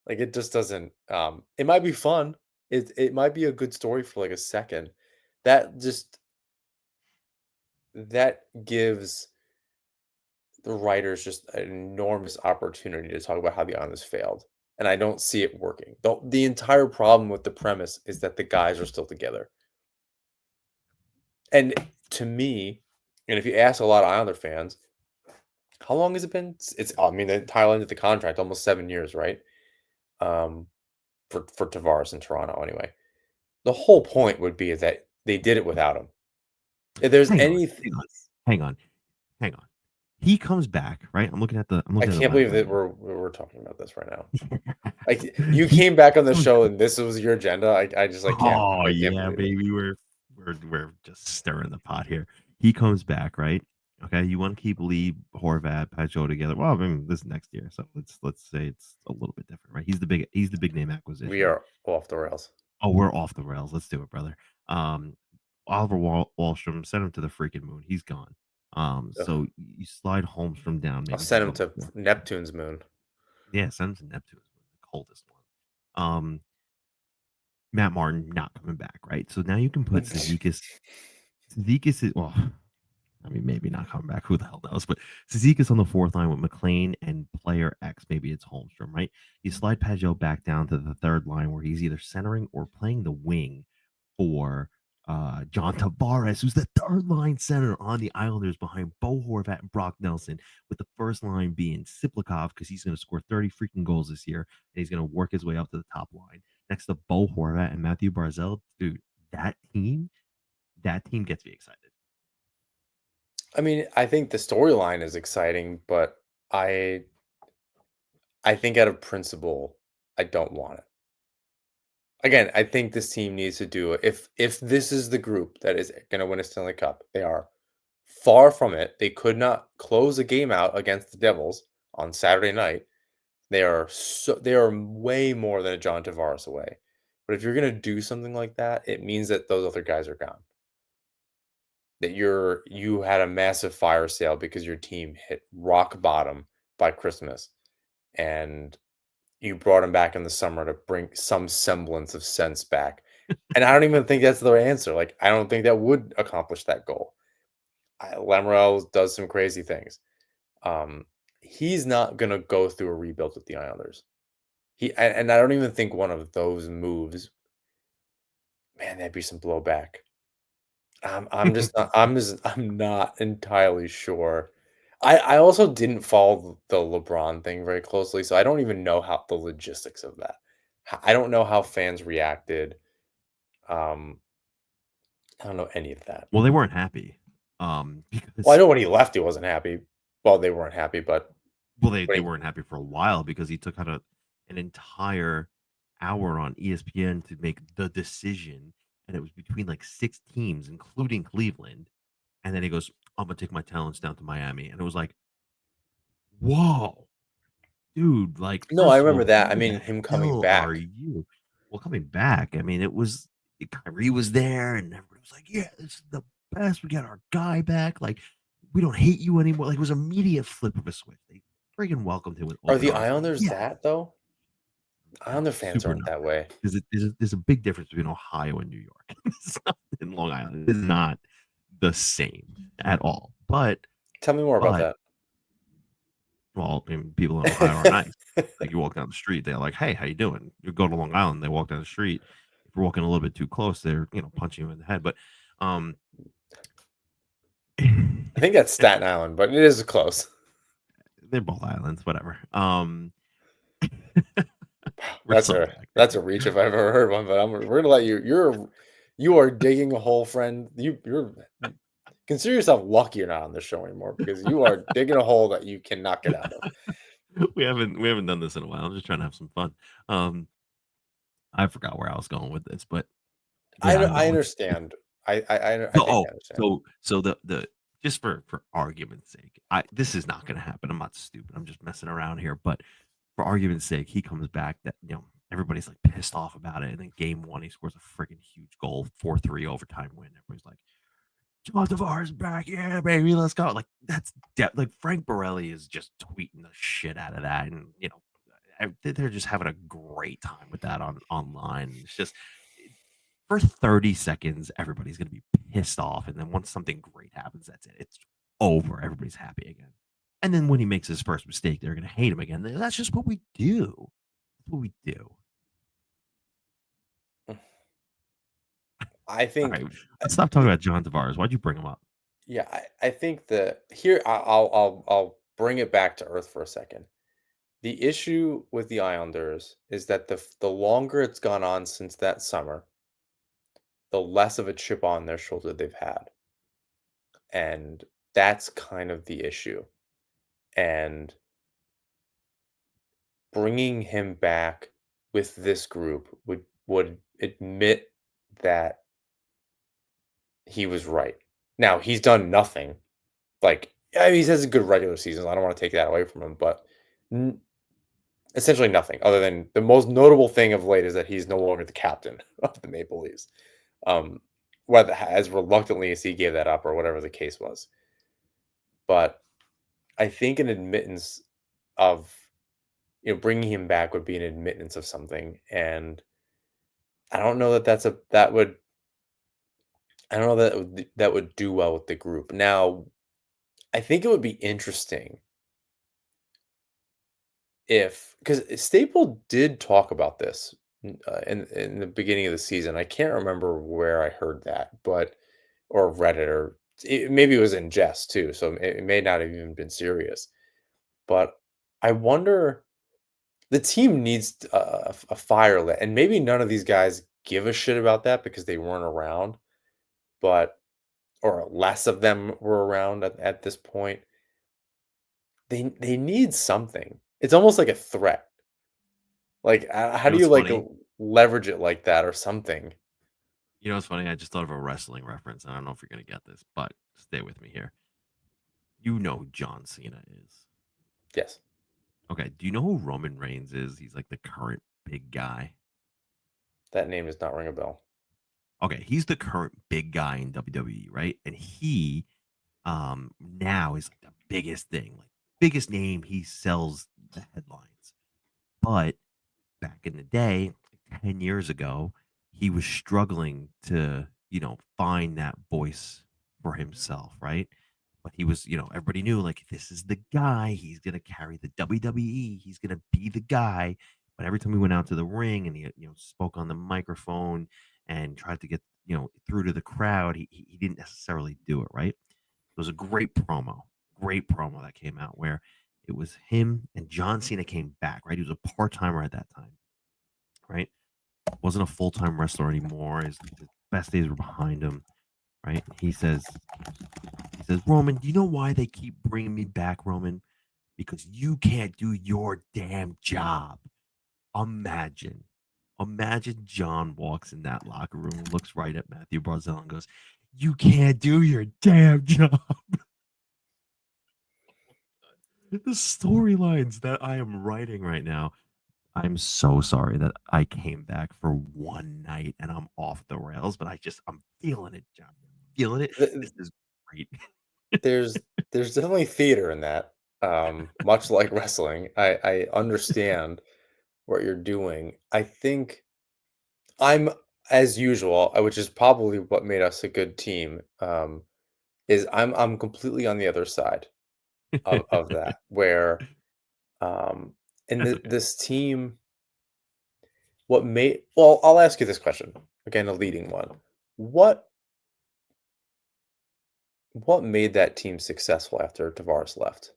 Like it just doesn't. It might be fun. It might be a good story for like a second. That just that gives the writers just an enormous opportunity to talk about how the Islanders failed, and I don't see it working. The entire problem with the premise is that the guys are still together. And to me, and if you ask a lot of Islander fans, how long has it been? I mean, the entire end of the contract, almost 7 years, right? Um, for Tavares in Toronto, anyway. The whole point would be that they did it without him. If there's Hang on, anything, hang on. He comes back, right? I'm looking at the. I can't believe that website. we're talking about this right now. Like you came back on the show and this was your agenda. I just like can't. Oh I can't yeah, believe it. baby, we're just stirring the pot here. He comes back, right? Okay, you want to keep Lee, Horvat, Pacho together. Well, I mean, this is next year, so let's say it's a little bit different, right? He's the big name We acquisition. are off the rails. Oh, we're off the rails. Let's do it, brother. Um, Oliver Wallstrom, send him to the freaking moon. He's gone. Ugh. So you slide Holmstrom down. I'll Maybe send he's him on the to fourth. Neptune's moon. Yeah, send him to Neptune, the coldest one. Matt Martin not coming back, right? So now you can put Cizikas. Cizikas is well, I mean, maybe not coming back. Who the hell knows? But Cizikas on the fourth line with McLean and player X. Maybe it's Holmstrom, right? You slide Pajot back down to the third line where he's either centering or playing the wing for John Tavares, who's the third line center on the Islanders behind Bo Horvat and Brock Nelson, with the first line being Siplikov because he's going to score 30 freaking goals this year and he's going to work his way up to the top line next to Bo Horvat and Matthew Barzell. Dude, that team gets me excited. I mean, I think the storyline is exciting, but I I think out of principle, I don't want it. Again, I think this team needs to do it. If this is the group that is going to win a Stanley Cup, they are far from it. They could not close a game out against the Devils on Saturday night. They are way more than a John Tavares away. But if you're going to do something like that, it means that those other guys are gone. That you had a massive fire sale because your team hit rock bottom by Christmas, and you brought him back in the summer to bring some semblance of sense back. And I don't even think that's the answer. Like, I don't think that would accomplish that goal. Lamorel does some crazy things. He's not gonna go through a rebuild with the Islanders. And I don't even think one of those moves, man, that'd be some blowback. I'm not entirely sure. I also didn't follow the LeBron thing very closely, so I don't even know how the logistics of that. I don't know how fans reacted. Um, I don't know any of that. Well, they weren't happy, Well, I because know when he left, he wasn't happy. Well, they weren't happy, but well, they when they he, weren't happy for a while because he took out an entire hour on ESPN to make the decision, and it was between like 6 teams, including Cleveland, and then he goes, "I'm gonna take my talents down to Miami," and it was like, "Whoa, dude! Like, no, I first of remember all, that. I who the mean, him coming hell are back. you?" Well, coming back, I mean, Kyrie was there, and everybody was like, "Yeah, this is the best. We got our guy back. Like, we don't hate you anymore." Like, it was immediate flip of a switch. They friggin' welcomed him with Are open the arms. Like, Islanders yeah, that though? no, Islander fans super aren't not. that way. There's a big difference between Ohio and New York. It's not in Long Island. It's not the same at all. Tell me more about But that. well, I mean, people in Ohio are nice. Like you walk down the street, they're like, "Hey, how you doing?" You go to Long Island, they walk down the street. If you're walking a little bit too close, they're punching you in the head. But um, I think that's Staten Island, but it is close. they're both islands, whatever. We're That's so a back. that's a reach if I've ever heard one, but we're gonna let you. You are digging a hole, friend. You're consider yourself lucky you're not on this show anymore because you are digging a hole that you cannot get out of. We haven't done this in a while. I'm just trying to have some fun. Um, I forgot where I was going with this, but yeah, I don't I know. understand. I So, think I understand. so the just for argument's sake, I this is not going to happen. I'm not stupid. I'm just messing around here. But for argument's sake, he comes back. That everybody's like pissed off about it, and then game one he scores a freaking huge goal, 4-3 overtime win. Everybody's like, "John Tavares back, yeah, baby, let's go!" Like like Frank Borelli is just tweeting the shit out of that, and they're just having a great time with that online. It's just for 30 seconds, everybody's going to be pissed off. And then once something great happens, that's it. It's over. Everybody's happy again. And then when he makes his first mistake, they're going to hate him again. That's just what we do. That's what we do. I All think right. Let's stop talking about John Tavares. Why'd you bring him up? yeah, I think the here I'll bring it back to earth for a second. The issue with the Islanders is that the longer it's gone on since that summer, the less of a chip on their shoulder they've had. And that's kind of the issue. And bringing him back with this group would admit that he was right. Now, he's done nothing. Like, yeah, he has a good regular season. I don't want to take that away from him, but Essentially nothing other than the most notable thing of late is that he's no longer the captain of the Maple Leafs. Um, whether as reluctantly as he gave that up or whatever the case was. But I think an admittance of bringing him back would be an admittance of something, and I don't know that that would I don't know that would do well with the group. Now, I think it would be interesting if because Staple did talk about this in the beginning of the season. I can't remember where I heard that, but or read it, or maybe it was in jest too. So it may not have even been serious. But I wonder the team needs a fire lit, and maybe none of these guys give a shit about that because they weren't around, but or less of them were around at this point. They need something. It's almost like a threat. Like, how You know do what's you, like, funny? leverage it like that or something? You know what's funny? I just thought of a wrestling reference. I don't know if you're gonna get this, but stay with me here. You know who John Cena is. Yes. Okay, do you know who Roman Reigns is? He's like the current big guy. That name does not ring a bell. Okay, he's the current big guy in WWE, right? And he now is like the biggest thing, like biggest name. He sells the headlines. But back in the day, 10 years ago, he was struggling to, find that voice for himself, right? But he was, everybody knew like this is the guy. He's gonna carry the WWE. He's gonna be the guy. But every time he went out to the ring and he, spoke on the microphone and tried to get, through to the crowd, he didn't necessarily do it right. It was a great promo that came out where it was him and John Cena came back, right? He was a part timer at that time, right? Wasn't a full time wrestler anymore. His best days were behind him, right? He says, Roman, do you know why they keep bringing me back, Roman? Because you can't do your damn job. Imagine, imagine John walks in that locker room, looks right at Matthew Barzell and goes, "You can't do your damn job." The storylines that I am writing right now. I'm so sorry that I came back for one night and I'm off the rails, but I'm feeling it, John. Feeling it. Th This is great. there's there's definitely theater in that, much like wrestling. I understand what you're doing. I think I'm as usual, which is probably what made us a good team, is I'm completely on the other side of that, where, um and That's okay. this team well, I'll ask you this question, again, a leading one. What what made that team successful after Tavares left?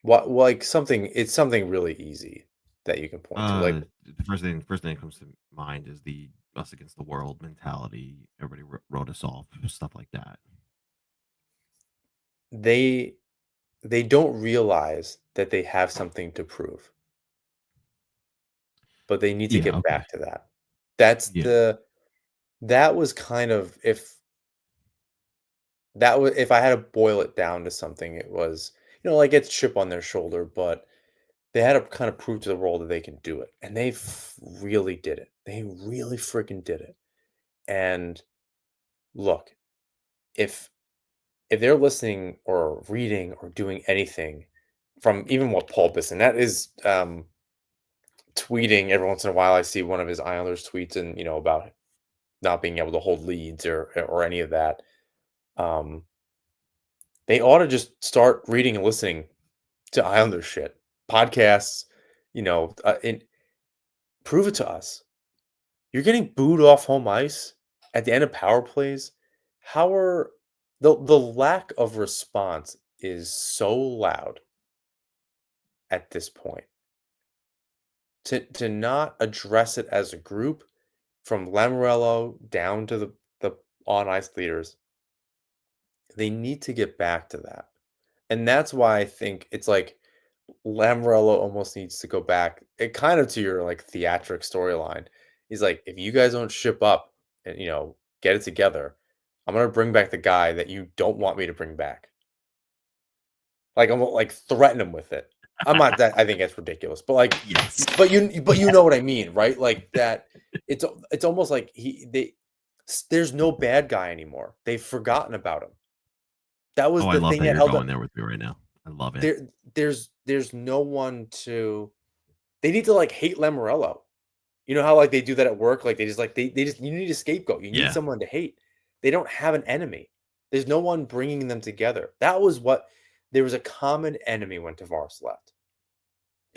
What like, it's something really easy that you can point to, like, The first thing that comes to mind is the us against the world mentality. Everybody wrote us off, stuff like that. they they don't realize that they have something to prove, but they need to Yeah. get Okay. back to that. That's Yeah. that was kind of if I had to boil it down to something, it was, like, it's chip on their shoulder, but they had to kind of prove to the world that they can do it, and they really did it. They really freaking did it. And look, if they're listening or reading or doing anything from even what Paul Bisson, that is tweeting every once in a while. I see one of his Islanders tweets and about not being able to hold leads or any of that. Um, they ought to just start reading and listening to Islanders shit, podcasts, and prove it to us. You're getting booed off home ice at the end of power plays. How are the lack of response is so loud at this point. To not address it as a group, from Lamoriello down to the on ice leaders, they need to get back to that. And that's why I think it's like Lamoriello almost needs to go back, kind of to your like theatric storyline. He's like, if you guys don't ship up and get it together, I'm gonna bring back the guy that you don't want me to bring back. Like, I'm like threaten him with it. I'm not that. I think that's ridiculous, but like, Yes. but you know what I mean, right? Like that. It's almost like there's no bad guy anymore. They've forgotten about him. That was Oh, I the love thing that that you're held going up. there with me right now. I love it. There's no one to. They need to like hate Lamorello. You know how like they do that at work? Like they just you need a scapegoat. You need Yeah. someone to hate. They don't have an enemy. There's no one bringing them together. That was what there was a common enemy when Tavares left.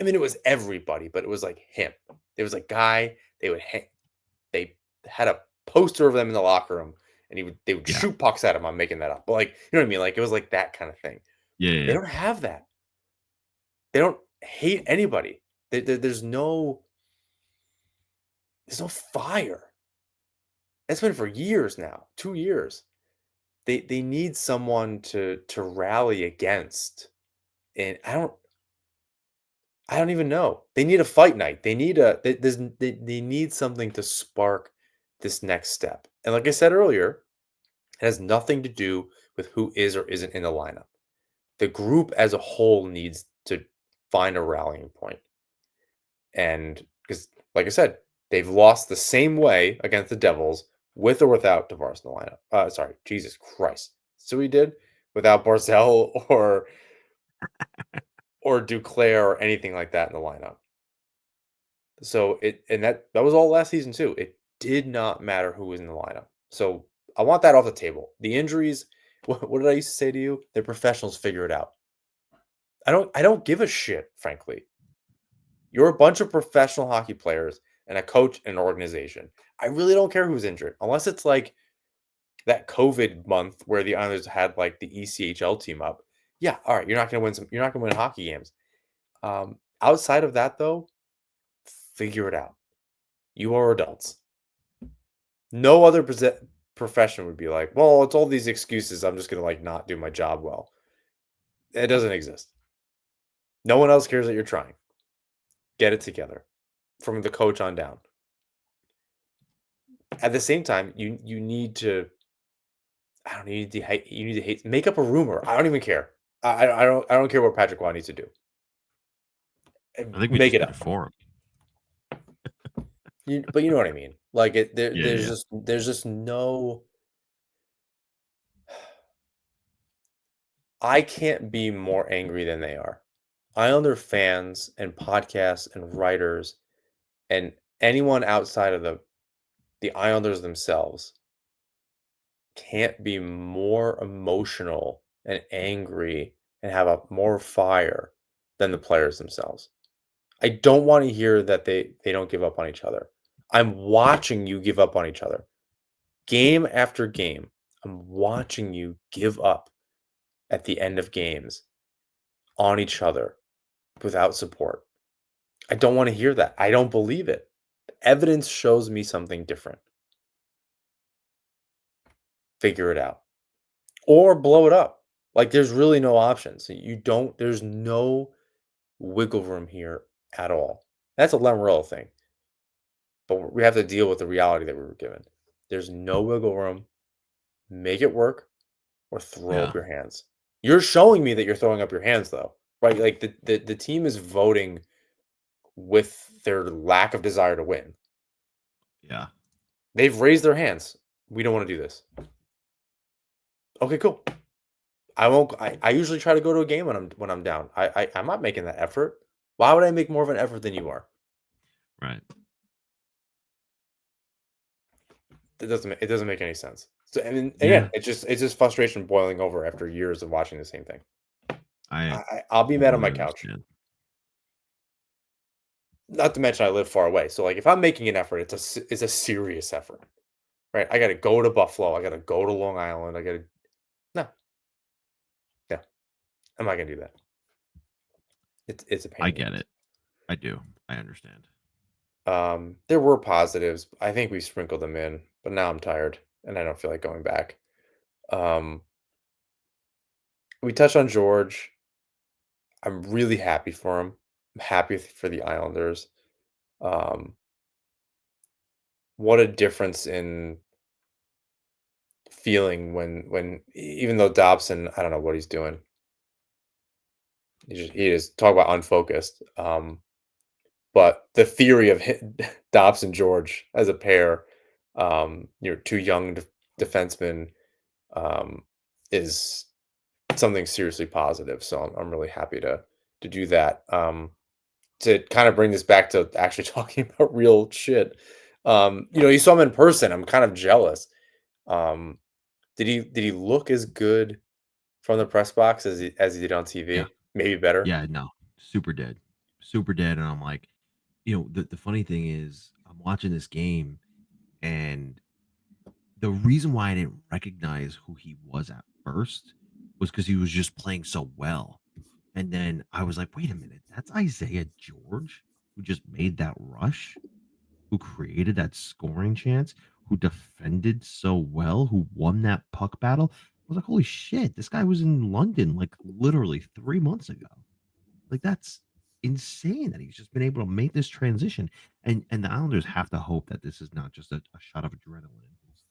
I mean, it was everybody, but it was like him. There was a guy they had a poster of them in the locker room, and they would Yeah. shoot pucks at him. I'm making that up, but like you know what I mean? Like it was like that kind of thing. Yeah, yeah, They yeah. don't have that. They don't hate anybody. There's no fire. It's been for years now, 2 years. They need someone to rally against, and I don't even know. They need a fight night. They need they need something to spark this next step. And like I said earlier, it has nothing to do with who is or isn't in the lineup. The group as a whole needs to find a rallying point. And because, like I said, they've lost the same way against the Devils with or without Tavares in the lineup. Sorry, Jesus Christ. So we did without Barzell or Duclair or anything like that in the lineup. So that was all last season too. It did not matter who was in the lineup. So I want that off the table. The injuries, what did I used to say to you? The professionals figure it out. I don't give a shit, frankly. You're a bunch of professional hockey players and a coach and an organization. I really don't care who's injured, unless it's like that COVID month where the Islanders had like the ECHL team up. Yeah, all right, you're not gonna win hockey games. Outside of that though, figure it out. You are adults. No other profession would be like, well, it's all these excuses. I'm just gonna like not do my job well. It doesn't exist. No one else cares that you're trying. Get it together, from the coach on down. At the same time, you need to. I don't need to hate. You need to hate. Make up a rumor. I don't even care. I don't care what Patrick Waugh needs to do. I think we Make just it need a up. forum. But you know what I mean. Like Yeah, yeah, yeah. there's just no. I can't be more angry than they are. Islander fans and podcasts and writers and anyone outside of the Islanders themselves can't be more emotional and angry and have a more fire than the players themselves. I don't want to hear that they don't give up on each other. I'm watching you give up on each other. Game after game, I'm watching you give up at the end of games on each other without support. I don't want to hear that. I don't believe it. Evidence shows me something different. Figure it out. Or blow it up. Like there's really no options. There's no wiggle room here at all. That's a Lamorello thing. But we have to deal with the reality that we were given. There's no wiggle room. Make it work or throw Yeah. up your hands. You're showing me that you're throwing up your hands though. Right? Like the team is voting with their lack of desire to win. Yeah. They've raised their hands. We don't want to do this. Okay, cool. I won't. I usually try to go to a game when I'm down. I'm not making that effort. Why would I make more of an effort than you are? Right. It doesn't make any sense. So and then, Yeah. again, it's just frustration boiling over after years of watching the same thing. I I'll be mad on my totally couch. understand. Not to mention I live far away. So like if I'm making an effort, it's a serious effort. Right? I got to go to Buffalo. I got to go to Long Island. I got to no. Yeah. I'm not going to do that. It's a pain I in the get ass. it. I do. I understand. There were positives. I think we sprinkled them in, but now I'm tired and I don't feel like going back. Um, we touched on George. I'm really happy for him. I'm happy for the Islanders. Um, what a difference in feeling when even though Dobson, I don't know what he's doing. he is talk about unfocused. But the theory of Dobson George as a pair, two young defensemen, um, is something seriously positive. So I'm really happy to do that. To kind of bring this back to actually talking about real shit. You saw him in person. I'm kind of jealous. Um, did he look as good from the press box as he did on Yeah. TV? Maybe better. Yeah, no. Super dead, and I'm like, the funny thing is I'm watching this game, and the reason why I didn't recognize who he was at first was because he was just playing so well. And then I was like, wait a minute, that's Isaiah George who just made that rush, who created that scoring chance, who defended so well, who won that puck battle. I was like, holy shit, this guy was in London like literally 3 months ago. Like that's insane that he's just been able to make this transition. And the Islanders have to hope that this is not just a shot of adrenaline. He's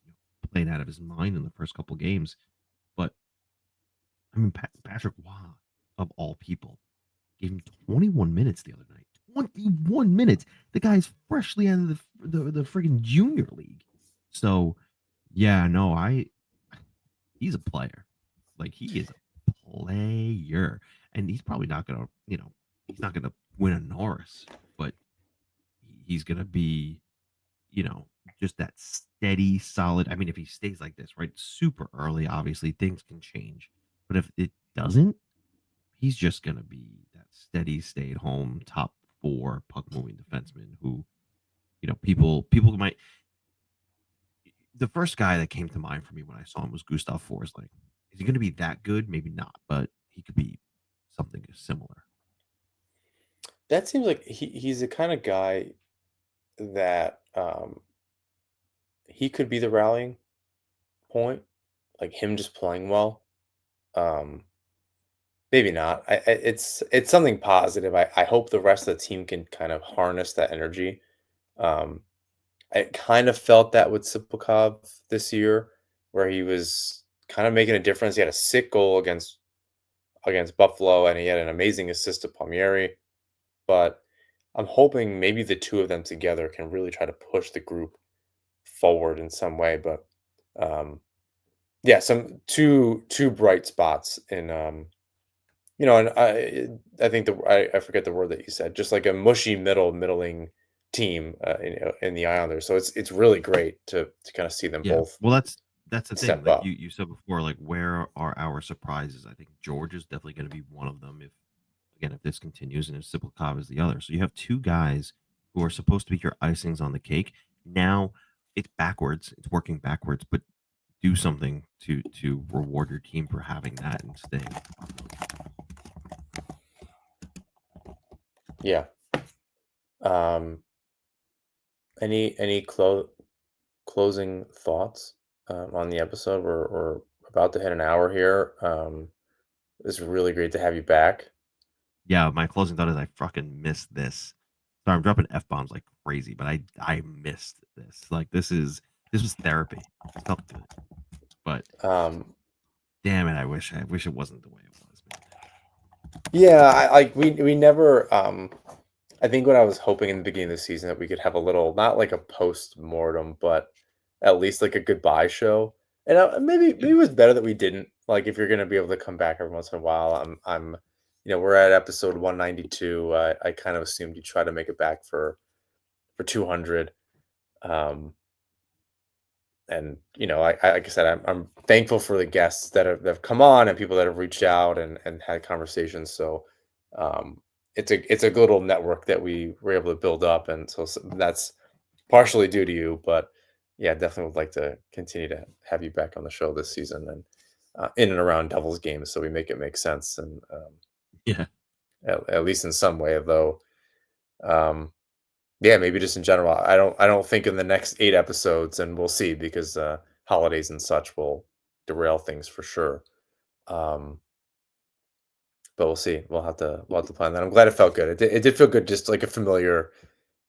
playing out of his mind in the first couple games. But I mean, Patrick Waugh, of all people, gave him 21 minutes the other night. 21 minutes. The guy's freshly out of the friggin' junior league. So, yeah, no, he's a player. Like he is a player, and he's probably not gonna, he's not gonna win a Norris, but he's gonna be, just that steady, solid. I mean, if he stays like this, right, super early, obviously things can change, but if it doesn't, he's just gonna be that steady, stay at home top four puck moving defenseman who, people might. The first guy that came to mind for me when I saw him was Gustav Forsling. Is he going to be that good? Maybe not, but he could be something similar. That seems like he's the kind of guy that he could be the rallying point, like him just playing well. Um, Maybe not. It's something positive. I hope the rest of the team can kind of harness that energy. Um, I kind of felt that with Sipokov this year, where he was kind of making a difference. He had a sick goal against Buffalo, and he had an amazing assist to Palmieri. But I'm hoping maybe the two of them together can really try to push the group forward in some way. But yeah, some two bright spots in and I think I forget the word that you said, just like a mushy middling team in the Islanders. So it's really great to kind of see them Yeah. both Well, that's the thing. step Like up. you said before, like where are our surprises? I think George is definitely going to be one of them. If this continues, and if Sipilkov is the other, so you have two guys who are supposed to be your icings on the cake. Now it's backwards. It's working backwards, but do something to reward your team for having that and staying. Yeah. Um, any closing thoughts on the episode? We're about to hit an hour here. It's really great to have you back. Yeah, my closing thought is I fucking missed this. Sorry, I'm dropping f bombs like crazy, but I missed this. Like this was therapy. It felt good, but Um, damn it, I wish it wasn't the way it was, man. yeah, we never. I think what I was hoping in the beginning of the season that we could have a little, not like a post mortem, but at least like a goodbye show. And maybe Yeah, it was better that we didn't. Like if you're gonna be able to come back every once in a while, we're at episode 192. I kind of assumed you try to make it back for 200. Um, and like I said, I'm thankful for the guests that have come on and people that have reached out and had conversations. So um, it's a good little network that we were able to build up, and so that's partially due to you. But yeah, definitely would like to continue to have you back on the show this season and in and around Devils games, so we make it make sense and yeah, at least in some way, though. Um, yeah, maybe just in general. I don't think in the next 8 episodes, and we'll see because, holidays and such will derail things for sure. Um, but we'll see. We'll have to plan that. I'm glad it felt good. It did feel good, just like a familiar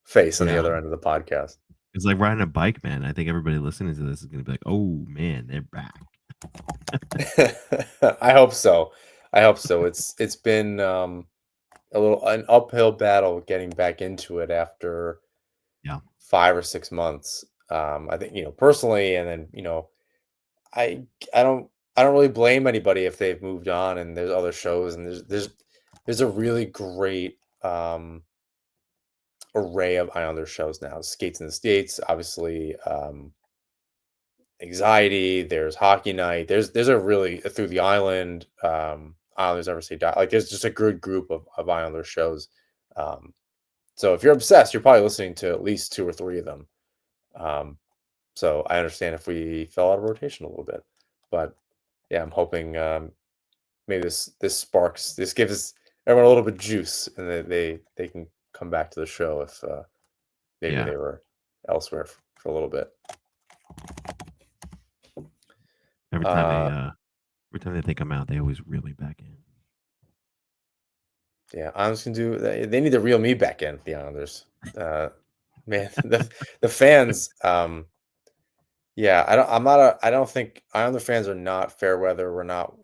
face on the yeah. other end of the podcast. It's like riding a bike, man. I think everybody listening to this is gonna be like, "Oh man, they're back." I hope so. I hope so. It's been an uphill battle getting back into it after Yeah. 5 or 6 months. I think personally, and then I I don't I don't really blame anybody if they've moved on and there's other shows and there's a really great array of Islander shows now. Skates in the States, obviously, Anxiety. There's Hockey Night. There's a really Through the Island. Islanders Never Say Die. Like there's just a good group of Islander shows. Um, so if you're obsessed, you're probably listening to at least two or three of them. Um, so I understand if we fell out of rotation a little bit, but yeah, I'm hoping maybe this gives everyone a little bit of juice, and they can come back to the show if maybe Yeah. they were elsewhere for a little bit. Every time they Uh, every time they think I'm out, they always reel me back in. yeah, Islanders can do. They need to reel me back in. The Islanders, man, the fans. Yeah, I don't think Islander fans are not fair weather. We're not,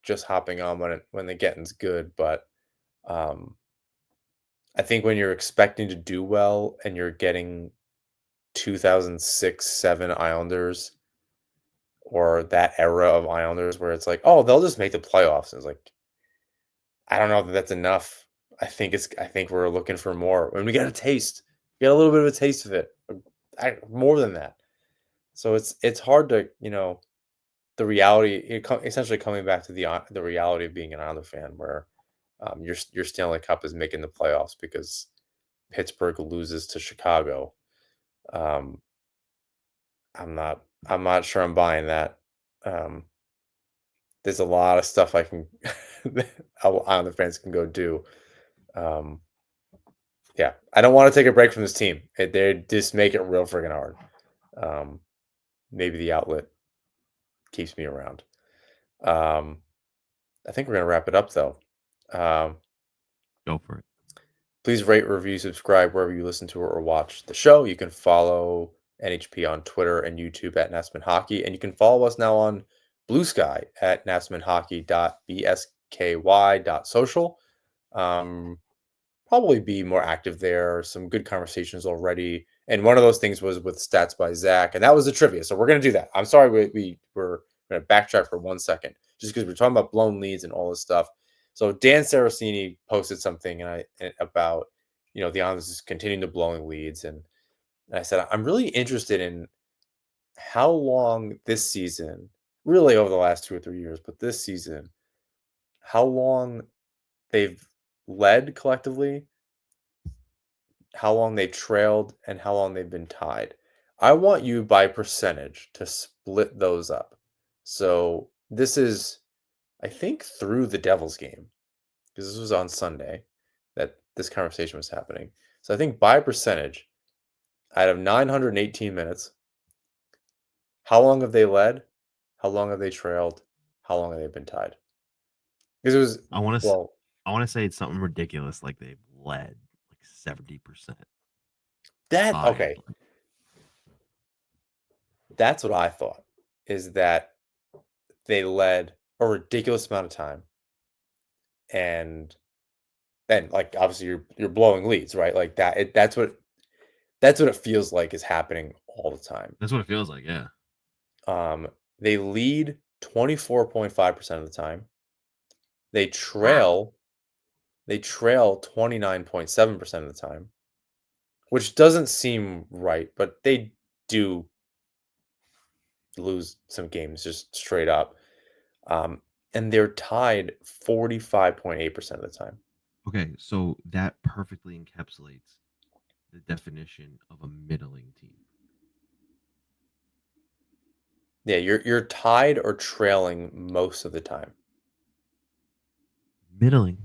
just hopping on when the getting's good, but um, I think when you're expecting to do well and you're getting 2006, 7 Islanders or that era of Islanders where it's like, oh, they'll just make the playoffs. It's like, I don't know that that's enough. I think we're looking for more. When we get a taste, get a little bit of a taste of it, more than that. So it's hard to, the reality, essentially coming back to the reality of being an Islander fan, where your Stanley Cup is making the playoffs because Pittsburgh loses to Chicago. Um, I'm not sure I'm buying that. Um, there's a lot of stuff I can Islander fans can go do. Um, yeah, I don't want to take a break from this team. They just make it real friggin' hard. Um, maybe the outlet keeps me around. Um, I think we're gonna wrap it up though. Um, Go for it. Please rate, review, subscribe wherever you listen to or watch the show. You can follow NHP on Twitter and YouTube at Nassman Hockey, and you can follow us now on Blue Sky at nassmanhockey.bsky.social. Probably be more active there. Some good conversations already. And one of those things was with Stats by Zach, and that was the trivia. So we're going to do that. I'm sorry we were going to backtrack for 1 second just because we're talking about blown leads and all this stuff. So Dan Saraceni posted something about, the Islanders is continuing to blowing leads. And I said, I'm really interested in how long this season, really over the last 2 or 3 years, but this season, how long they've led collectively, how long they trailed, and how long they've been tied. I want you by percentage to split those up. So this is, I think, through the Devils game, because this was on Sunday that this conversation was happening. So I think by percentage, out of 918 minutes, how long have they led? How long have they trailed? How long have they been tied? Because it was, I want to well, I want to say it's something ridiculous like they've led like 70%. okay, that's what I thought, is that they led a ridiculous amount of time, and then like obviously you're blowing leads, right? Like that's what it feels like is happening all the time. That's what it feels like, yeah. They lead 24.5% of the time. They Wow. trail 29.7% of the time, which doesn't seem right, but they do lose some games just straight up. And they're tied 45.8% of the time. Okay, so that perfectly encapsulates the definition of a middling team. Yeah, you're tied or trailing most of the time. Middling.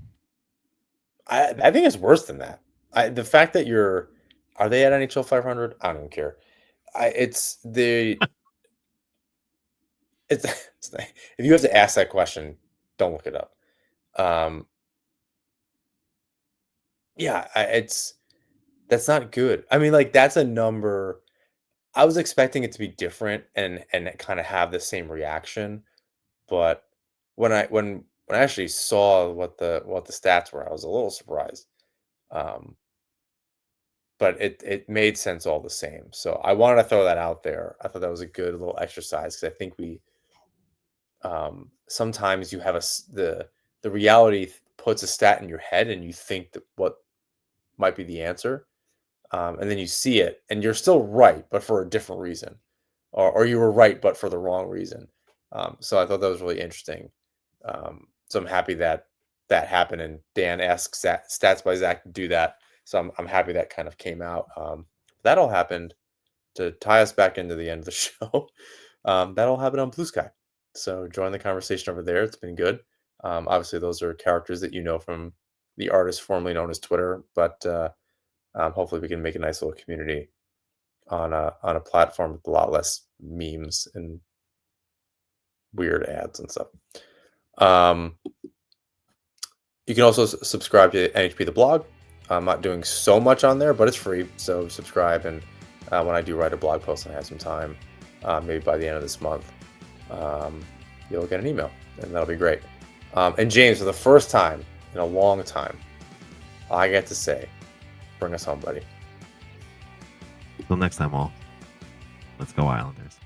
I think it's worse than that. The fact that are they at NHL 500? I don't even care. It's the it's, if you have to ask that question, don't look it up. Yeah, that's not good. I mean, like that's a number. I was expecting it to be different and kind of have the same reaction, but when when I actually saw what the stats were, I was a little surprised. Um, but it made sense all the same. So I wanted to throw that out there. I thought that was a good little exercise because I think we sometimes you have the reality puts a stat in your head and you think that what might be the answer, and then you see it and you're still right, but for a different reason, or you were right but for the wrong reason. So I thought that was really interesting. So I'm happy that that happened, and Dan asks Stats by Zach to do that. So I'm happy that kind of came out. That all happened to tie us back into the end of the show. That all happened on Blue Sky. So join the conversation over there. It's been good. Obviously, those are characters that you know from the artist formerly known as Twitter, but hopefully we can make a nice little community on a platform with a lot less memes and weird ads and stuff. You can also subscribe to NHP the blog. I'm not doing so much on there, but it's free, so subscribe. And when I do write a blog post and I have some time, maybe by the end of this month, you'll get an email, and that'll be great. And James, for the first time in a long time, I get to say, bring us home, buddy. Until next time, all. Let's go Islanders.